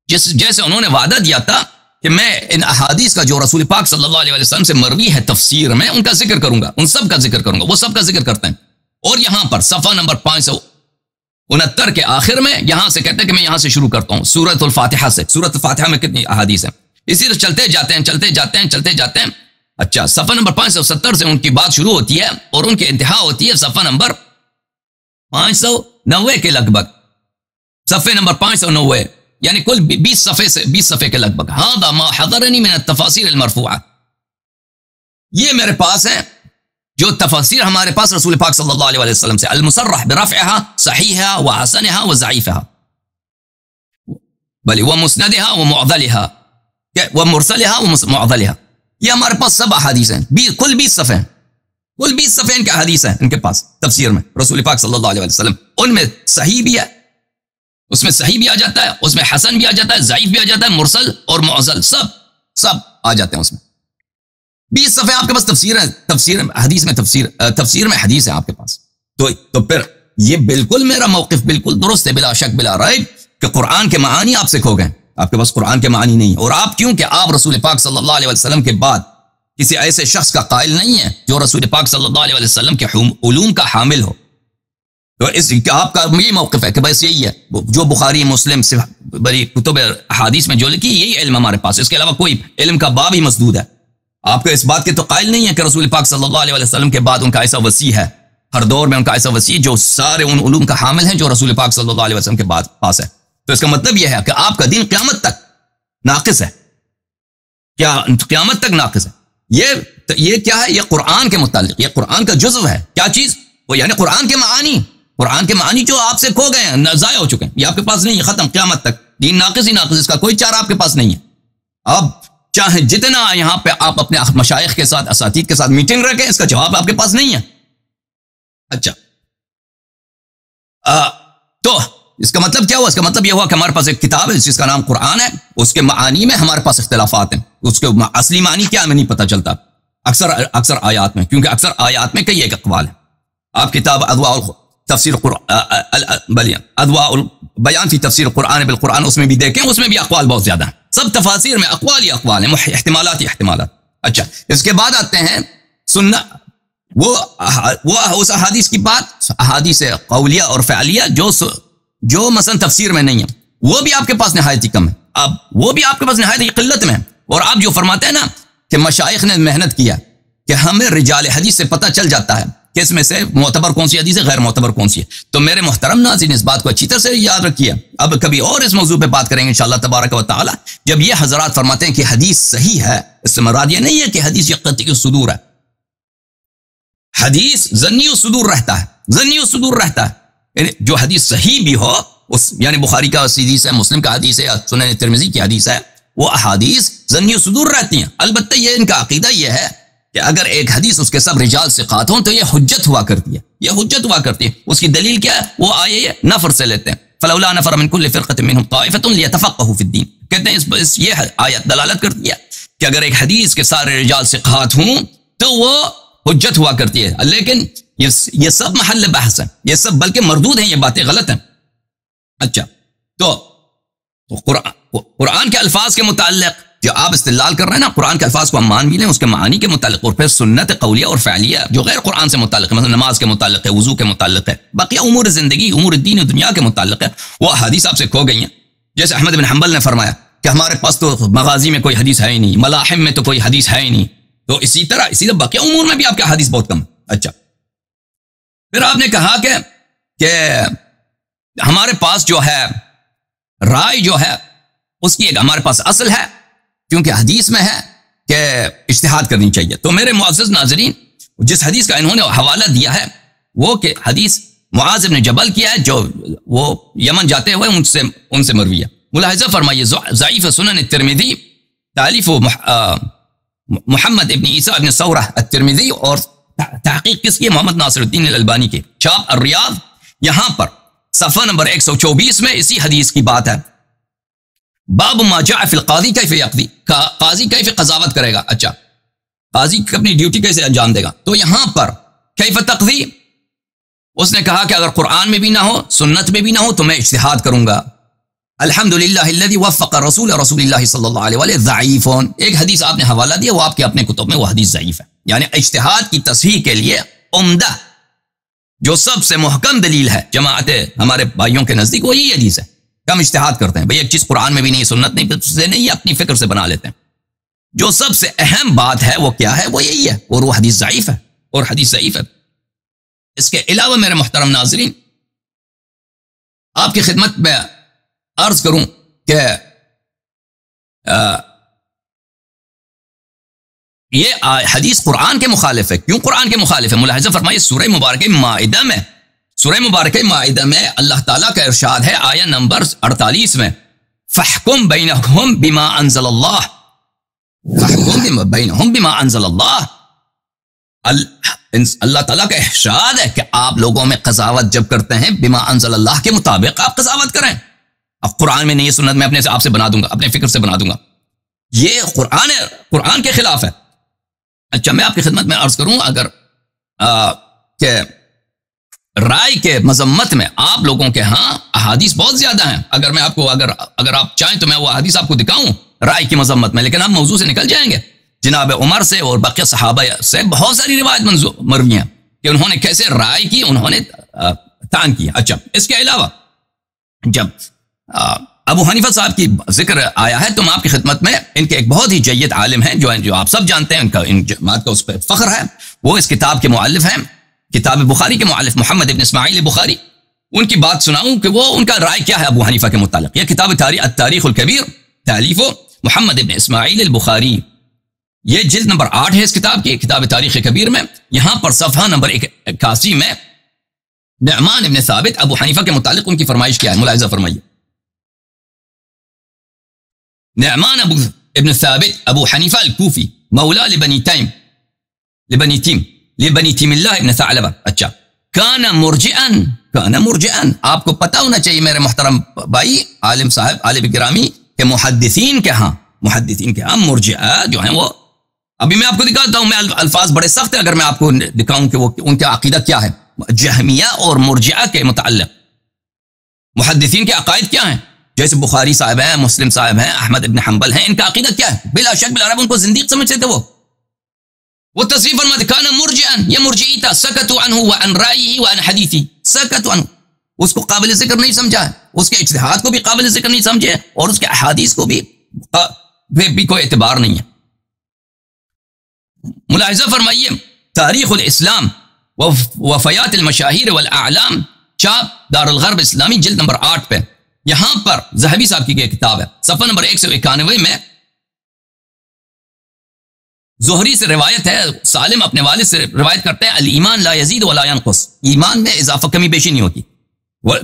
جیسے انہوں نے وعدہ دیا تھا کہ میں ان احادیث کا جو رسول پاک صلی اللہ علیہ وسلم سے مروی ہے تفسیر میں ان کا ذکر کروں گا، ان سب کا ذکر کروں گا. وہ سب کا ذکر کرتے ہیں. اور یہاں پر صفحہ نمبر 569 کے آخر میں یہاں سے کہتے ہیں کہ میں یہاں سے شروع کرتا ہوں سورۃ الفاتحہ سے. سورۃ الفاتحہ میں کتنی احادیث ہیں، اسی طرح چلتے جاتے ہیں. اچھا، صفحہ نمبر 570 سے ان کی بات شروع ہوتی ہے اور ان کی انتہا ہوتی ہے صفحہ نمبر 590 کے لگ بھگ، صفحے نمبر 590، یعنی کل 20 صفحے کے لگ بھگ. هذا ما حضرني من التفاسير المرفوعه، یہ میرے پاس ہے جو تفاسیر ہمارے پاس رسول پاک صلی اللہ علیہ وسلم سے، المصرح برفعها صحیحها وحسنها وضعیفها، بل ومسندها ومعضلها ومرسلها ومعضلها. یہ ہمارے پاس سب احادیث ہیں، کل 20 صفحے ہیں، کل 20 صفحے ان کے احادیث ہیں ان کے پاس تفسیر میں رسول پاک صلی اللہ علیہ وسلم. ان میں صحیح بھی ہے، اس میں صحیح بھی آ جاتا ہے، اس میں حسن بھی آ جاتا ہے، ضعیف بھی آ جاتا ہے، مرسل اور معضل سب آ جاتے ہیں اس میں. 20 صفحے آپ کے پاس تفسیر میں حدیث ہے آپ کے پاس. تو پھر یہ بالکل میرا موقف بالکل درست ہے، بلا شک بلا ریب، کہ قرآن کے معانی آپ سے کھو گئے. آپ کے پاس قرآن کے معنی نہیں ہے. اور آپ کیوں کہ آپ رسول پاک صلی اللہ علیہ وسلم کے بعد کسی ایسے شخص کا قائل نہیں ہے جو رسول پاک صلی اللہ علیہ وسلم کے علوم کا حامل ہو. تو اس آپ کا یہ موقف ہے کہ بس یہی ہے جو بخاری مسلم سے بڑی کتب احادیث میں جو لکھی یہی علم ہمارے پاس، اس کے علاوہ کوئی علم کا باب ہی مسدود ہے. آپ کو اس بات کے تو قائل نہیں ہے کہ رسول پاک صلی اللہ علیہ وسلم کے بعد ان کا ایسا وسیع ہے، ہر دور میں ان کا ایسا وسیع جو سارے ان علوم کا حامل ہیں جو رسول پاک صلی اللہ علیہ وسلم کے بعد پاس ہے. تو اس کا مطلب یہ ہے کہ آپ کا دین قیامت تک ناقص ہے. کیا قیامت تک ناقص ہے؟ یہ کیا ہے؟ یہ قرآن کے متعلق، یہ قرآن کا جزو ہے. کیا چیز؟ وہ یعنی قرآن کے معانی جو آپ سے کھو گئے ہیں، ضائع ہو چکے ہیں، یہ آپ کے پاس نہیں ہے. ختم، قیامت تک دین ناقص ہی ناقص، اس کا کوئی چارہ آپ کے پاس نہیں ہے. اب چاہے جتنا یہاں پہ آپ اپنے مشائخ کے ساتھ، اساتید کے ساتھ میٹنگ رکھیں، اس کا جواب آپ کے پاس نہیں ہے. اچھا، تو اس کا مطلب کیا ہوا؟ اس کا مطلب یہ ہوا کہ ہمارے پاس ایک کتاب ہے جس کا نام قرآن ہے، اس کے معانی میں ہمارے پاس اختلافات ہیں. اس کے اصلی معنی کیا ہمیں نہیں پتہ چلتا اکثر آیات میں، کیونکہ اکثر آیات میں کئی ایک اقوال ہیں. آپ کتاب ادواء البیان فی تفسیر القرآن بالقرآن اس میں بھی دیکھیں، اس میں بھی اقوال بہت زیادہ ہیں. سب تفاسیر میں اقوال ہی اقوال ہیں، احتمالات ہی احتمالات. اچھا، اس کے بعد آتے ہیں سننا وہ اس احادیث کی بات، احادیث قولیہ اور فعلیہ جو مثلا تفسیر میں نہیں ہے، وہ بھی آپ کے پاس نہایت ہی کم ہے. اب وہ بھی آپ کے پاس نہایت ہی قلت میں ہے. اور آپ جو فرماتے ہیں نا کہ مشائخ نے محنت کیا کہ ہمیں رجال حدیث سے پتہ چل جاتا ہے کہ اس میں سے معتبر کون سی حدیث ہے، غیر معتبر کون سی ہے. تو میرے محترم ناظرین اس بات کو اچھی طرح سے یاد رکھیے. اب کبھی اور اس موضوع پہ بات کریں گے انشاءاللہ تبارک و تعالی. جب یہ حضرات فرماتے ہیں کہ حدیث صحیح ہے، اس سے مراد یہ نہیں ہے کہ حدیث یہ قطعی الصدور ہے. حدیث ظنی الصدور رہتا ہے، ظنی الصدور رہتا ہے. جو حدیث صحیح بھی ہو، اس یعنی بخاری کا حدیث ہے، مسلم کا حدیث ہے، سنن ترمذی کی حدیث ہے، وہ احادیث ظنی الصدور رہتی ہیں. البتہ یہ ان کا عقیدہ یہ ہے کہ اگر ایک حدیث اس کے سب رجال ثقات ہوں تو یہ حجت ہوا کرتی ہے، یہ حجت ہوا کرتی ہے. اس کی دلیل کیا ہے؟ وہ آیے نفر سے لیتے ہیں، فلولا نفر من كل فرقة منهم طائفة ليتفقهوا في الدين. کہتے ہیں یہ آیت دلالت کرتی ہے کہ اگر ایک حدیث کے سارے رجال ثقات ہوں تو وہ حجت ہوا کرتی ہے. لیکن یہ سب محل بحث ہے، یہ سب بلکہ مردود ہیں، یہ باتیں غلط ہیں. اچھا، تو قرآن کے الفاظ کے متعلق جو آپ استدلال کر رہے ہیں نا، قرآن کے الفاظ کو ہم مان بھی لیں، اس کے معانی کے متعلق، اور پھر سنت قولیہ اور فعلیہ جو غیر قرآن سے متعلق ہے، مثلا نماز کے متعلق ہے، وضو کے متعلق ہے، باقی امور زندگی، امور دین و دنیا کے متعلق ہے، وہ حدیث آپ سے کھو گئی ہیں. جیسے احمد بن حنبل نے فرمایا کہ ہمارے پاس تو مغازی میں کوئی حدیث ہے ہی نہیں، ملاحم میں تو کوئی حدیث ہے ہی نہیں. تو اسی طرح باقی امور میں بھی آپ کے حدیث بہت کم. اچھا، پھر آپ نے کہا کہ ہمارے پاس جو ہے رائے جو ہے اس کی ایک ہمارے پاس اصل ہے، کیونکہ حدیث میں ہے کہ اجتہاد کرنی چاہیے. تو میرے معزز ناظرین، جس حدیث کا انہوں نے حوالہ دیا ہے وہ کہ حدیث معاذ بن جبل کی ہے، جو وہ یمن جاتے ہوئے ان سے مروی ہے. ملاحظہ فرمائیے، ضعیف سنن الترمذی تالیف محمد ابن عیسیٰ ابن ثورہ الترمذی، اور تحقیق کس کی؟ محمد ناصر الدین الالبانی کی، چھاپ الریاض. یہاں پر صفحہ نمبر 124 میں اسی حدیث کی بات ہے. باب ما جاء فی القاضی کیف یقضی، قاضی کیف قضاوت کرے گا. اچھا، قاضی اپنی ڈیوٹی کیسے انجام دے گا؟ تو یہاں پر کیف تقضی، اس نے کہا کہ اگر قرآن میں بھی نہ ہو، سنت میں بھی نہ ہو، تو میں اجتہاد کروں گا. الحمدللہ الذی وفق رسول اللہ صلی اللہ علیہ وآلہ ضعیف. ایک حدیث آپ نے حوالہ دیا، وہ آپ کے اپنے کتب میں وہ حدیث ضعیف ہے. یعنی اجتہاد کی تصحیح کے لیے عمدہ جو سب سے محکم دلیل ہے جماعت ہمارے بھائیوں کے نزدیک، وہ یہی حدیث ہے. ہم اجتہاد کرتے ہیں، بھئی ایک چیز قرآن میں بھی نہیں، سنت نہیں، اپنی فکر سے بنا لیتے ہیں. جو سب سے اہم بات ہے وہ کیا ہے؟ وہ یہی ہے، اور وہ حدیث ضعیف ہے، اور حدیث ضعیف ہے. اس کے علاوہ میرے محترم ناظرین، آپ کی خدمت میں عرض کروں کہ یہ حدیث قرآن کے مخالف ہے. کیوں قرآن کے مخالف ہے؟ ملاحظہ فرمائیے، سورہ مبارکہ مائدہ میں، سورہ مبارکہ مائدہ میں اللہ تعالیٰ کا ارشاد ہے آیہ نمبر 48 میں، فَحْكُمْ بَيْنَهُمْ بِمَا أَنزَلَ اللَّهُ، فَحْكُمْ بَيْنَهُمْ بِمَا أَنزَلَ اللَّهُ. اللہ تعالیٰ کا ارشاد ہے کہ آپ لوگوں میں قضاوت جب کرتے ہیں، بما انزل اللہ کے مطابق آپ قضاوت کریں. اب قرآن میں نہیں، سنت میں اپنے سے آپ سے بنا دوں گا، اپنے فکر سے بنا دوں گا، یہ قرآن کے خلاف ہے. اچھا، میں آپ کی خدمت میں عرض کروں، اگر کہ رائے کے مذمت میں آپ لوگوں کے ہاں احادیث بہت زیادہ ہیں. اگر میں آپ کو اگر آپ چاہیں تو میں وہ احادیث آپ کو دکھاؤں رائے کی مذمت میں، لیکن ہم موضوع سے نکل جائیں گے. جناب عمر سے اور باقی صحابہ سے بہت ساری روایت مروی ہیں کہ انہوں نے کیسے رائے کی، انہوں نے تان کیا. اچھا، اس کے علاوہ جب ابو حنیفہ صاحب کی ذکر آیا ہے تو میں آپ کی خدمت میں ان کے ایک بہت ہی جید عالم ہیں جو آپ سب جانتے ہیں، ان جماعت کا اس پہ فخر ہے، وہ اس کتاب کے مؤلف ہیں، کتاب بخاری کے مؤلف محمد ابن اسماعیل بخاری. ان کی بات سناؤں کہ وہ ان کا رائے کیا ہے ابو حنیفہ کے متعلق. یہ کتاب التاریخ الکبیر تالیف محمد ابن اسماعیل البخاری، یہ جلد نمبر 8 ہے اس کتاب کی، کتاب تاریخ کبیر میں. یہاں پر صفحہ نمبر 81 میں نعمان ابن ثابت ابو حنیفہ کے متعلق ان کی فرمائش کیا ہے، ملاحظہ فرمائیے. نعمان ابن ثابت ابو حنیفہ الکوفی مولا لبنی تیم اللہ ابن ثعلبہ. اچھا، کان مرجئن، آپ کو پتہ ہونا چاہیے میرے محترم بھائی عالم صاحب عالم گرامی کہ محدثین کے ہاں مرجئہ جو ہیں، وہ ابھی میں آپ کو دکھاتا ہوں. میں الفاظ بڑے سخت ہیں، اگر میں آپ کو دکھاؤں کہ وہ ان کا عقیدہ کیا ہے جہمیہ اور مرجئہ کے متعلق. محدثین کے عقائد کیا ہیں؟ جیسے بخاری صاحب ہیں، مسلم صاحب ہیں، احمد ابن حنبل ہیں، ان کا عقیدہ کیا ہے؟ بلا شک بلا ريب ان کو زندیق سمجھتے تھے. وہ تصریف فرماتے کان مرجئا، یہ مرجئی تھا. سکتوا عنہ وعن رائیہ وعن حدیثہ، سکتوا عنہ، اس کو قابل ذکر نہیں سمجھا ہے، اس کے اجتہاد کو بھی قابل ذکر نہیں سمجھے، اور اس کے احادیث کو بھی کوئی اعتبار نہیں ہے. ملاحظہ فرمائیے، تاریخ الاسلام وفیات المشاہیر والاعلام، چاپ دارالغرب اسلامی، جلد نمبر 8 پہ. یہاں پر ذہبی صاحب کی کتاب ہے، صفحہ نمبر 191 میں زہری سے روایت ہے، سالم اپنے والد سے روایت کرتے ہیں، الایمان لا یزید ولا ینقص، ایمان میں اضافہ کمی بیشی نہیں ہوتی.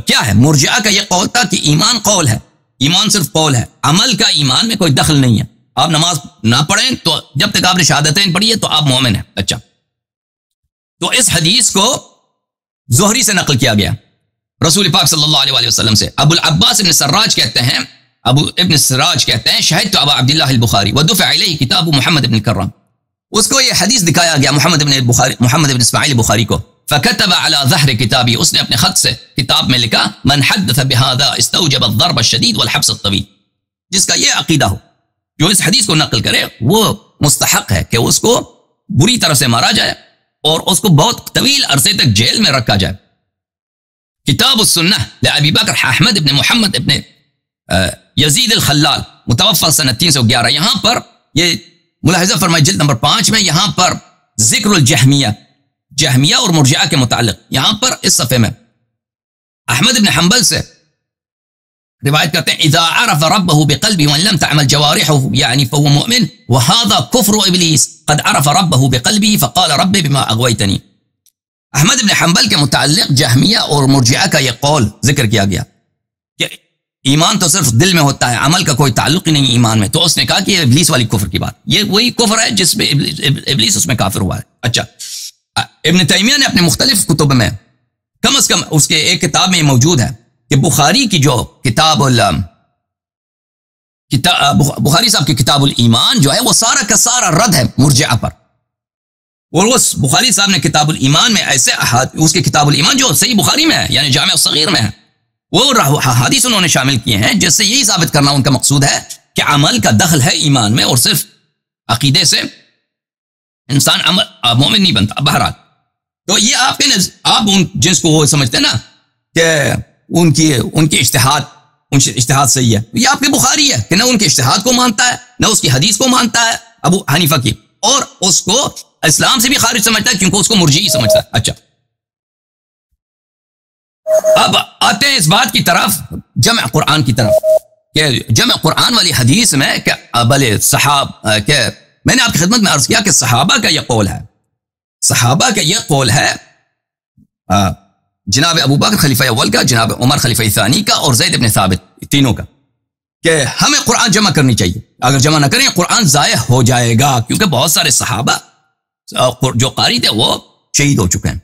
کیا ہے؟ مرجعہ کا یہ قول تھا کہ ایمان قول ہے، ایمان صرف قول ہے، عمل کا ایمان میں کوئی دخل نہیں ہے. آپ نماز نہ پڑھیں تو جب تک آپ نے شہادتین پڑھی ہے تو آپ مومن ہیں. اچھا، تو اس حدیث کو زہری سے نقل کیا گیا رسول پاک صلی اللہ علیہ وسلم سے. ابو العباس ابن سراج کہتے ہیں، ابو ابن سراج کہتے ہیں، شہدت ابا عبداللہ البخاری ودفع الیہ کتاب محمد ابن کرم، اس کو یہ حدیث دکھایا گیا محمد ابن اسماعیل بخاری کو. فكتب على ظهر کتابی، اس نے اپنے خط سے کتاب میں لکھا، من حدث بهذا استوجب الضرب الشدید والحبس الطویل، جس کا یہ عقیدہ ہو، جو اس حدیث کو نقل کرے وہ مستحق ہے کہ اس کو بری طرح سے مارا جائے اور اس کو بہت طویل عرصے تک جیل میں رکھا جائے. کتاب السنہ لابی بکر احمد ابن محمد ابن یزید الخلال، متوفى سنہ 311. یہاں پر یہ ملاحظہ فرمائے جلد نمبر 5 میں، یہاں پر ذکر الجہمیہ، جہمیہ اور مرجعہ کے متعلق یہاں پر اس صفحے میں احمد بن حنبل سے روایت کرتے ہیں، اذا عرف ربه بقلبه وان لم تعمل جوارحه يعني فهو مؤمن وهذا كفر ابلیس قد عرف ربه بقلبه فقال رب بما اغويتني. احمد بن حنبل کے متعلق جہمیہ اور مرجعہ کا یہ قول ذکر کیا گیا کہ ایمان تو صرف دل میں ہوتا ہے، عمل کا کوئی تعلق ہی نہیں ایمان میں. تو اس نے کہا کہ یہ ابلیس والی کفر کی بات، یہ وہی کفر ہے جس میں ابلیس اس میں کافر ہوا ہے. اچھا، ابن تیمیہ نے اپنے مختلف کتب میں، کم از کم اس کے ایک کتاب میں موجود ہے کہ بخاری کی جو بخاری صاحب کی کتاب الایمان جو ہے وہ سارا کا سارا رد ہے مرجعہ پر. اور اس بخاری صاحب نے کتاب الایمان میں ایسے اس کے کتاب الایمان جو صحیح بخاری میں ہے، یعنی جامع الصغیر میں ہے، وہ حدیث انہوں نے شامل کیے ہیں جس سے یہی ثابت کرنا ان کا مقصود ہے کہ عمل کا دخل ہے ایمان میں، اور صرف عقیدے سے انسان مومن نہیں بنتا. بہرحال تو یہ آپ ان جس کو وہ سمجھتے ہیں نا کہ ان کی اجتہاد صحیح ہے، یہ آپ کے بخاری ہے کہ نہ ان کے اجتہاد کو مانتا ہے نہ اس کی حدیث کو مانتا ہے ابو حنیفہ کی، اور اس کو اسلام سے بھی خارج سمجھتا ہے کیونکہ اس کو مرجعی سمجھتا ہے. اچھا، اب آتے ہیں اس بات کی طرف، جمع قرآن کی طرف، کہ جمع قرآن والی حدیث میں کہ بلے کہ میں نے آپ کی خدمت میں عرض کیا کہ صحابہ کا یہ قول ہے، صحابہ کا یہ قول ہے، جناب ابو بکر خلیفہ اول کا، جناب عمر خلیفہ ثانی کا، اور زید بن ثابت تینوں کا، کہ ہمیں قرآن جمع کرنی چاہیے، اگر جمع نہ کریں قرآن ضائع ہو جائے گا، کیونکہ بہت سارے صحابہ جو قاری تھے وہ شہید ہو چکے ہیں.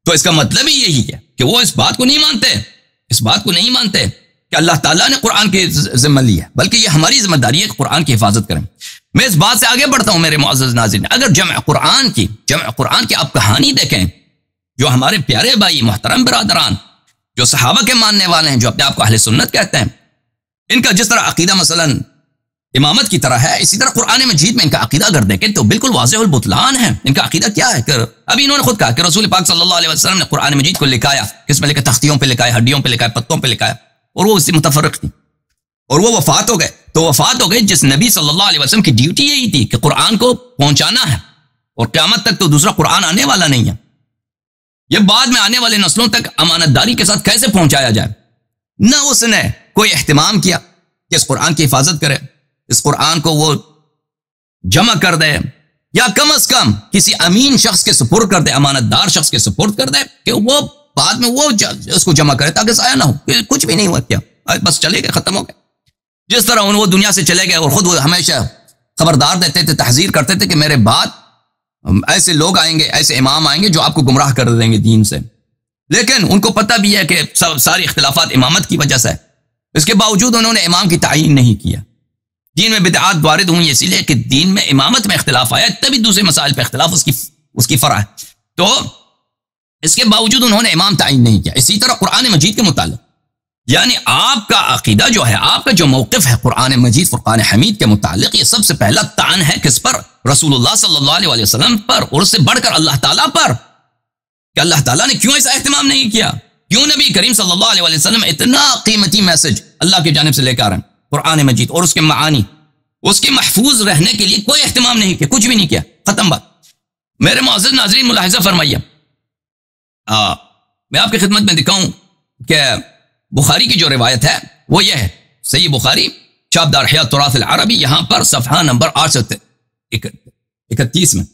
تو اس کا مطلب ہی یہی ہے کہ وہ اس بات کو نہیں مانتے کہ اللہ تعالیٰ نے قرآن کے ذمہ لی ہے، بلکہ یہ ہماری ذمہ داری ہے کہ قرآن کی حفاظت کریں. میں اس بات سے آگے بڑھتا ہوں میرے معزز ناظرین، اگر جمع قرآن کی آپ کہانی دیکھیں، جو ہمارے پیارے بھائی محترم برادران جو صحابہ کے ماننے والے ہیں، جو اپنے آپ کو اہل سنت کہتے ہیں، ان کا جس طرح عقیدہ مثلا امامت کی طرح ہے، اسی طرح قرآن مجید میں ان کا عقیدہ اگر دیکھیں تو بالکل واضح البطلان ہے. ان کا عقیدہ کیا ہے؟ ابھی انہوں نے خود کہا کہ رسول پاک صلی اللہ علیہ وسلم نے قرآن مجید کو لکھایا، کس میں لکھا؟ تختیوں پہ لکھایا، ہڈیوں پہ لکھایا، پتوں پہ لکھایا، اور وہ اس سے متفرق تھی، اور وہ وفات ہو گئے. تو وفات ہو گئی جس نبی صلی اللہ علیہ وسلم کی ڈیوٹی یہی تھی کہ قرآن کو پہنچانا ہے، اور قیامت تک تو دوسرا قرآن آنے والا نہیں ہے. یہ بعد میں آنے والے نسلوں تک امانت داری کے ساتھ کیسے پہنچایا جائے؟ نہ اس نے کوئی اہتمام کیا کہ اس قرآن کی حفاظت کرے، اس قرآن کو وہ جمع کر دے، یا کم از کم کسی امین شخص کے سپرد کر دے، امانت دار شخص کے سپرد کر دے کہ وہ بعد میں وہ اس کو جمع کرے تاکہ ضائع نہ ہو. کچھ بھی نہیں ہوا، کیا بس چلے گئے، ختم ہو گئے. جس طرح وہ دنیا سے چلے گئے اور خود وہ ہمیشہ خبردار دیتے تھے، تحذیر کرتے تھے کہ میرے بعد ایسے لوگ آئیں گے، ایسے امام آئیں گے جو آپ کو گمراہ کر دیں گے دین سے. لیکن ان کو پتہ بھی ہے کہ ساری اختلافات امامت کی وجہ سے، اس کے باوجود انہوں نے امام کی تعیین نہیں کیا. دین میں بدعات وارد ہوئی اسی لیے کہ دین میں امامت میں اختلاف آیا، تبھی دوسرے مسائل پہ اختلاف اس کی فرع ہے. تو اس کے باوجود انہوں نے امام تعین نہیں کیا. اسی طرح قرآن مجید کے متعلق، یعنی آپ کا عقیدہ جو ہے، آپ کا جو موقف ہے قرآن مجید فرقان حمید کے متعلق، یہ سب سے پہلا طعن ہے کس پر؟ رسول اللہ صلی اللہ علیہ وسلم پر، اور اس سے بڑھ کر اللہ تعالیٰ پر، کہ اللہ تعالیٰ نے کیوں ایسا اہتمام نہیں کیا؟ کیوں نبی کریم صلی اللہ علیہ وسلم اتنا قیمتی میسج اللہ کی جانب سے لے کر آ رہے ہیں، قرآن مجید اور اس کے معانی، اس کے محفوظ رہنے کے لیے کوئی اہتمام نہیں کیا، کچھ بھی نہیں کیا، ختم بات. میرے معزز ناظرین ملاحظہ فرمائیے، میں آپ کی خدمت میں دکھاؤں کہ بخاری کی جو روایت ہے وہ یہ ہے، صحیح بخاری شابدار احیاء التراث العربی، یہاں پر صفحہ نمبر 831 میں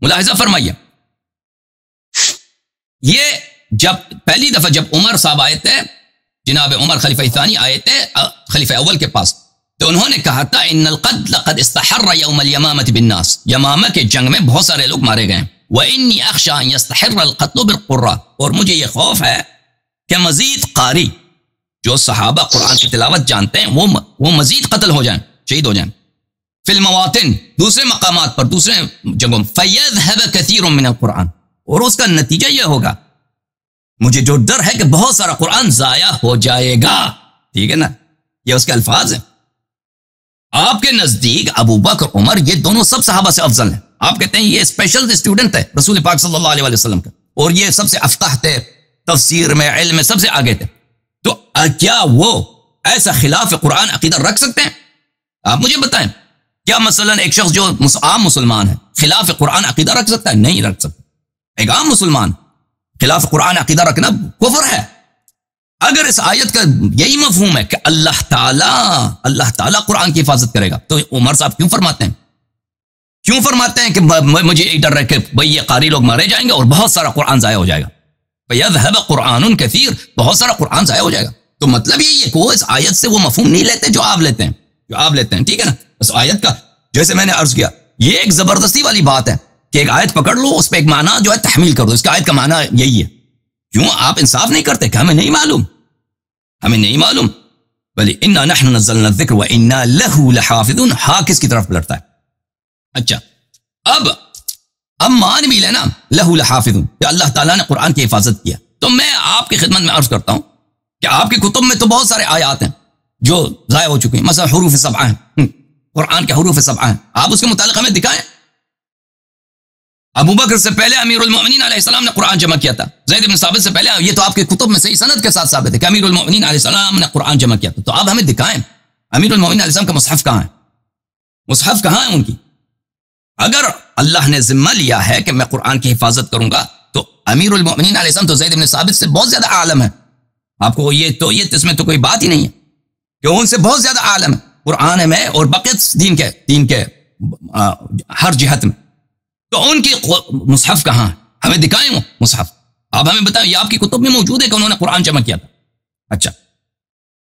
ملاحظہ فرمائیے، یہ جب پہلی دفعہ جب عمر صاحب آئے تھے، جناب عمر خلیفہ ثانی آئے تھے خلیفہ اول کے پاس، تو انہوں نے کہا تھا ان القتل لقد استحر یوم الیمامۃ بالناس، یمامہ کے جنگ میں بہت سارے لوگ مارے گئے، وانی اخشى ان يستحر القتل بالقراء، اور مجھے یہ خوف ہے کہ مزید قاری جو صحابہ قرآن کی تلاوت جانتے ہیں وہ مزید قتل ہو جائیں، شہید ہو جائیں، فی المواطن، دوسرے مقامات پر، دوسرے جگہوں، فیذهب کثیر من القرآن، اور اس کا نتیجہ یہ ہوگا، مجھے جو ڈر ہے کہ بہت سارا قرآن ضائع ہو جائے گا، ٹھیک ہے نا، یہ اس کے الفاظ ہیں۔ آپ کے نزدیک ابو بکر عمر یہ دونوں سب صحابہ سے افضل ہیں، آپ کہتے ہیں یہ اسپیشل اسٹوڈنٹ ہے رسول پاک صلی اللہ علیہ وسلم کا، اور یہ سب سے افقہ تھے، تفسیر میں، علم میں سب سے آگے تھے، تو کیا وہ ایسا خلاف قرآن عقیدہ رکھ سکتے ہیں؟ آپ مجھے بتائیں، کیا مثلا ایک شخص جو عام مسلمان ہے خلاف قرآن عقیدہ رکھ سکتا ہے؟ نہیں رکھ سکتا۔ ایک عام مسلمان خلاف قرآن عقیدہ رکھنا کفر ہے۔ اگر اس آیت کا یہی مفہوم ہے کہ اللہ تعالیٰ قرآن کی حفاظت کرے گا، تو عمر صاحب کیوں فرماتے ہیں کہ مجھے ایک ڈر ہے کہ بھئی یہ قاری لوگ مارے جائیں گے اور بہت سارا قرآن ضائع ہو جائے گا، فَيَذْهَبَ قُرْآنٌ كَثِيرٌ، بہت سارا قرآن ضائع ہو جائے گا۔ تو مطلب یہی ہے کہ وہ اس آیت سے وہ مفہوم نہیں لیتے جو آپ لیتے ہیں، ٹھیک ہے نا۔ اس آیت کا جیسے میں نے عرض کیا، یہ ایک زبردستی والی بات ہے کہ ایک آیت پکڑ لو، اس پہ ایک معنی جو ہے تحمیل کر دو، اس کا آیت کا معنی یہی ہے۔ کیوں آپ انصاف نہیں کرتے کہ ہمیں نہیں معلوم؟ بلی انا نحن نزلنا الذکر وانا له لحافظون، ہاں کس کی طرف پلٹتا ہے؟ اچھا، اب مان بھی لینا لہو لحافظون کہ اللہ تعالیٰ نے قرآن کی حفاظت کیا، تو میں آپ کی خدمت میں عرض کرتا ہوں کہ آپ کی کتب میں تو بہت سارے آیات ہیں جو ضائع ہو چکے ہیں، مثلا حروف سبعہ ہیں، قرآن کے حروف سبعہ ہیں، آپ اس کے متعلق ہمیں دکھائیں۔ ابو بکر سے پہلے امیر المؤمنین علیہ السلام نے قرآن جمع کیا تھا، زید بن ثابت سے پہلے، یہ تو آپ کی کتب میں صحیح سند کے ساتھ ثابت ہے کہ امیر المؤمنین علیہ السلام نے قرآن جمع کیا تھا، تو آپ ہمیں دکھائیں امیر المؤمنین علیہ السلام کا مصحف کہاں ہے؟ ان کی؟ اگر اللہ نے ذمہ لیا ہے کہ میں قرآن کی حفاظت کروں گا، تو امیر المؤمنین علیہ السلام تو زید بن ثابت سے بہت زیادہ عالم ہے، آپ کو یہ اس میں تو کوئی بات ہی نہیں ہے کہ ان سے بہت زیادہ عالم ہے قرآن میں اور بقیت دین کے ہر جہت میں، تو ان کی مصحف کہاں ہے؟ ہمیں دکھائیں وہ مصحف، آپ ہمیں بتائیں، یہ آپ کی کتب میں موجود ہے کہ انہوں نے قرآن جمع کیا تھا؟ اچھا،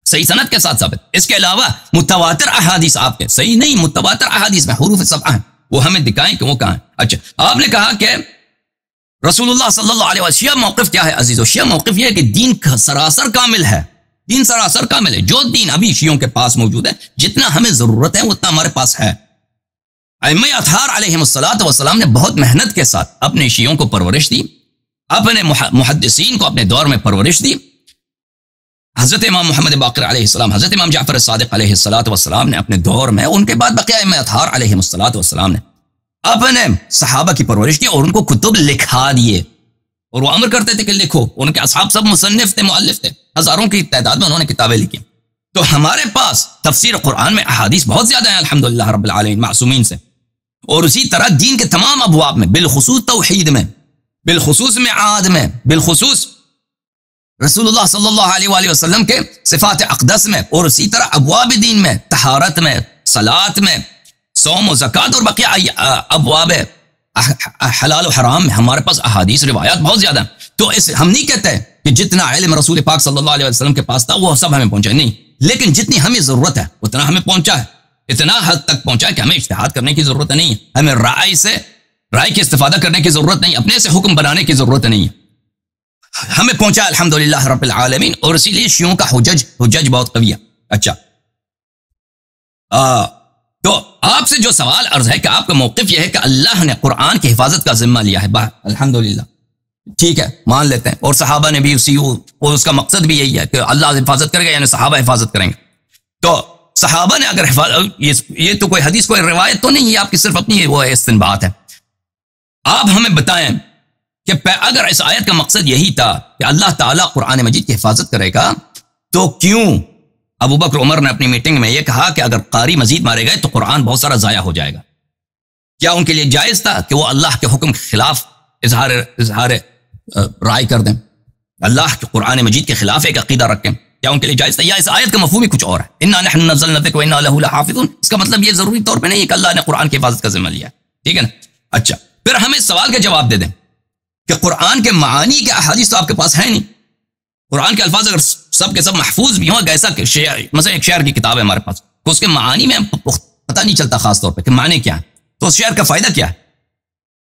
صحیح سند کے ساتھ ثابت۔ اس کے علاوہ متواتر احادیث آپ کے صحیح نہیں، متواتر احادیث میں حروف سبعہ ہیں، وہ ہمیں دکھائیں کہ وہ کہاں ہے۔ اچھا، آپ نے کہا کہ رسول اللہ صلی اللہ علیہ وسلم، شیعہ موقف کیا ہے عزیزو؟ شیعہ موقف یہ ہے کہ دین سراسر کامل ہے، جو دین ابھی شیعوں کے پاس موجود ہے، جتنا ہمیں ضرورت ہے اتنا ہمارے پاس ہے۔ ائمہ اطہار علیہم السلام نے بہت محنت کے ساتھ اپنے شیعوں کو پرورش دی، اپنے محدثین کو اپنے دور میں پرورش دی۔ حضرت امام محمد باقر علیہ السلام، حضرت امام جعفر الصادق علیہ السلام نے اپنے دور میں، ان کے بعد بقیہ ائمہ اطہار علیہم السلام نے اپنے صحابہ کی پرورش کی اور ان کو کتب لکھا دیے، اور وہ امر کرتے تھے کہ لکھو۔ ان کے اصحاب سب مصنف تھے، مؤلف تھے، ہزاروں کی تعداد میں انہوں نے کتابیں لکھی۔ تو ہمارے پاس تفسیر قرآن میں احادیث بہت زیادہ ہیں الحمدللہ رب العالمین، معصومین سے، اور اسی طرح دین کے تمام ابواب میں، بالخصوص توحید میں، بالخصوص معاد میں، بالخصوص رسول اللہ صلی اللہ علیہ وآلہ وسلم کے صفات اقدس میں، اور اسی طرح ابواب دین میں، طہارت میں، صلاۃ میں، صوم و زکوٰۃ اور بقیہ ابواب حلال و حرام میں ہمارے پاس احادیث روایات بہت زیادہ ہیں۔ تو ہم نہیں کہتے کہ جتنا علم رسول پاک صلی اللہ علیہ وسلم کے پاس تھا وہ سب ہمیں پہنچا، نہیں، لیکن جتنی ہمیں ضرورت ہے اتنا ہمیں پہنچا ہے، اتنا حد تک پہنچا ہے کہ ہمیں اجتہاد کرنے کی ضرورت نہیں ہے، ہمیں رائے کی استفادہ کرنے کی ضرورت نہیں، اپنے سے حکم بنانے کی ضرورت نہیں ہے، ہمیں پہنچا الحمدللہ رب العالمین، اور اسی لیے شیعوں کا حجج بہت قوی ہے۔ اچھا، تو آپ سے جو سوال عرض ہے کہ آپ کا موقف یہ ہے کہ اللہ نے قرآن کی حفاظت کا ذمہ لیا ہے، الحمدللہ، ٹھیک ہے، مان لیتے ہیں، اور صحابہ نے بھی اس کا مقصد بھی یہی ہے کہ اللہ حفاظت کرے گا، یعنی صحابہ حفاظت کریں گے۔ تو صحابہ نے اگر یہ تو کوئی حدیث، کوئی روایت تو نہیں ہے آپ کی، صرف اپنی وہ استنباط ہے۔ آپ ہمیں بتائیں کہ اگر اس آیت کا مقصد یہی تھا کہ اللہ تعالیٰ قرآن مجید کی حفاظت کرے گا، تو کیوں ابو بکر عمر نے اپنی میٹنگ میں یہ کہا کہ اگر قاری مزید مارے گئے تو قرآن بہت سارا ضائع ہو جائے گا؟ کیا ان کے لیے جائز تھا کہ وہ اللہ کے حکم کے خلاف اظہار رائے کر دیں، اللہ کے قرآن مجید کے خلاف ایک عقیدہ رکھیں، کیا ان کے لیے جائز ہے؟ یا اس آیت کا مفہوم ہی کچھ اور ہے، انا نحن نزلنا الذکر وانا لہ لحافظون، اس کا مطلب یہ ضروری طور پہ نہیں ہے کہ اللہ نے قرآن کی حفاظت کا ذمہ لیا ہے، ٹھیک ہے نا؟ اچھا، پھر ہمیں اس سوال کا جواب دے دیں کہ قرآن کے معانی کے احادیث تو آپ کے پاس ہیں نہیں، قرآن کے الفاظ اگر سب کے سب محفوظ بھی ہوں، ایسا کہ مثلا ایک شعر کی کتاب ہے ہمارے پاس، تو اس کے معانی میں پتہ نہیں چلتا خاص طور پہ کہ معنی کیا ہے، تو اس شعر کا فائدہ کیا ہے؟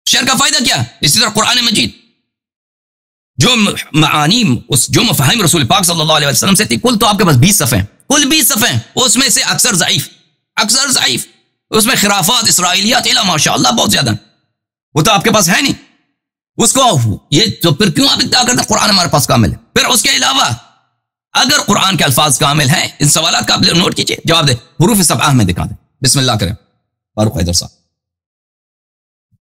شعر کا فائدہ کیا ہے؟ اسی طرح قرآن مجید جو معانی، جو مفاہیم رسول پاک صلی اللہ علیہ وسلم سے تھی، کل تو آپ کے پاس 20 صفحے ہیں، کل 20 صفحے ہیں، اس میں سے اکثر ضعیف، اس میں خرافات، اسرائیلیات ماشاء اللہ بہت زیادہ، وہ تو آپ کے پاس ہے نہیں، اس کو یہ تو پھر کیوں آپ ادعا کرتے ہیں قرآن ہمارے پاس کامل ہے؟ پھر اس کے علاوہ اگر قرآن کے الفاظ کامل ہیں، ان سوالات کا آپ نوٹ کیجئے، جواب دیں، حروف سبعہ میں دکھا دیں، بسم اللہ کریں فاروق حیدر صاحب۔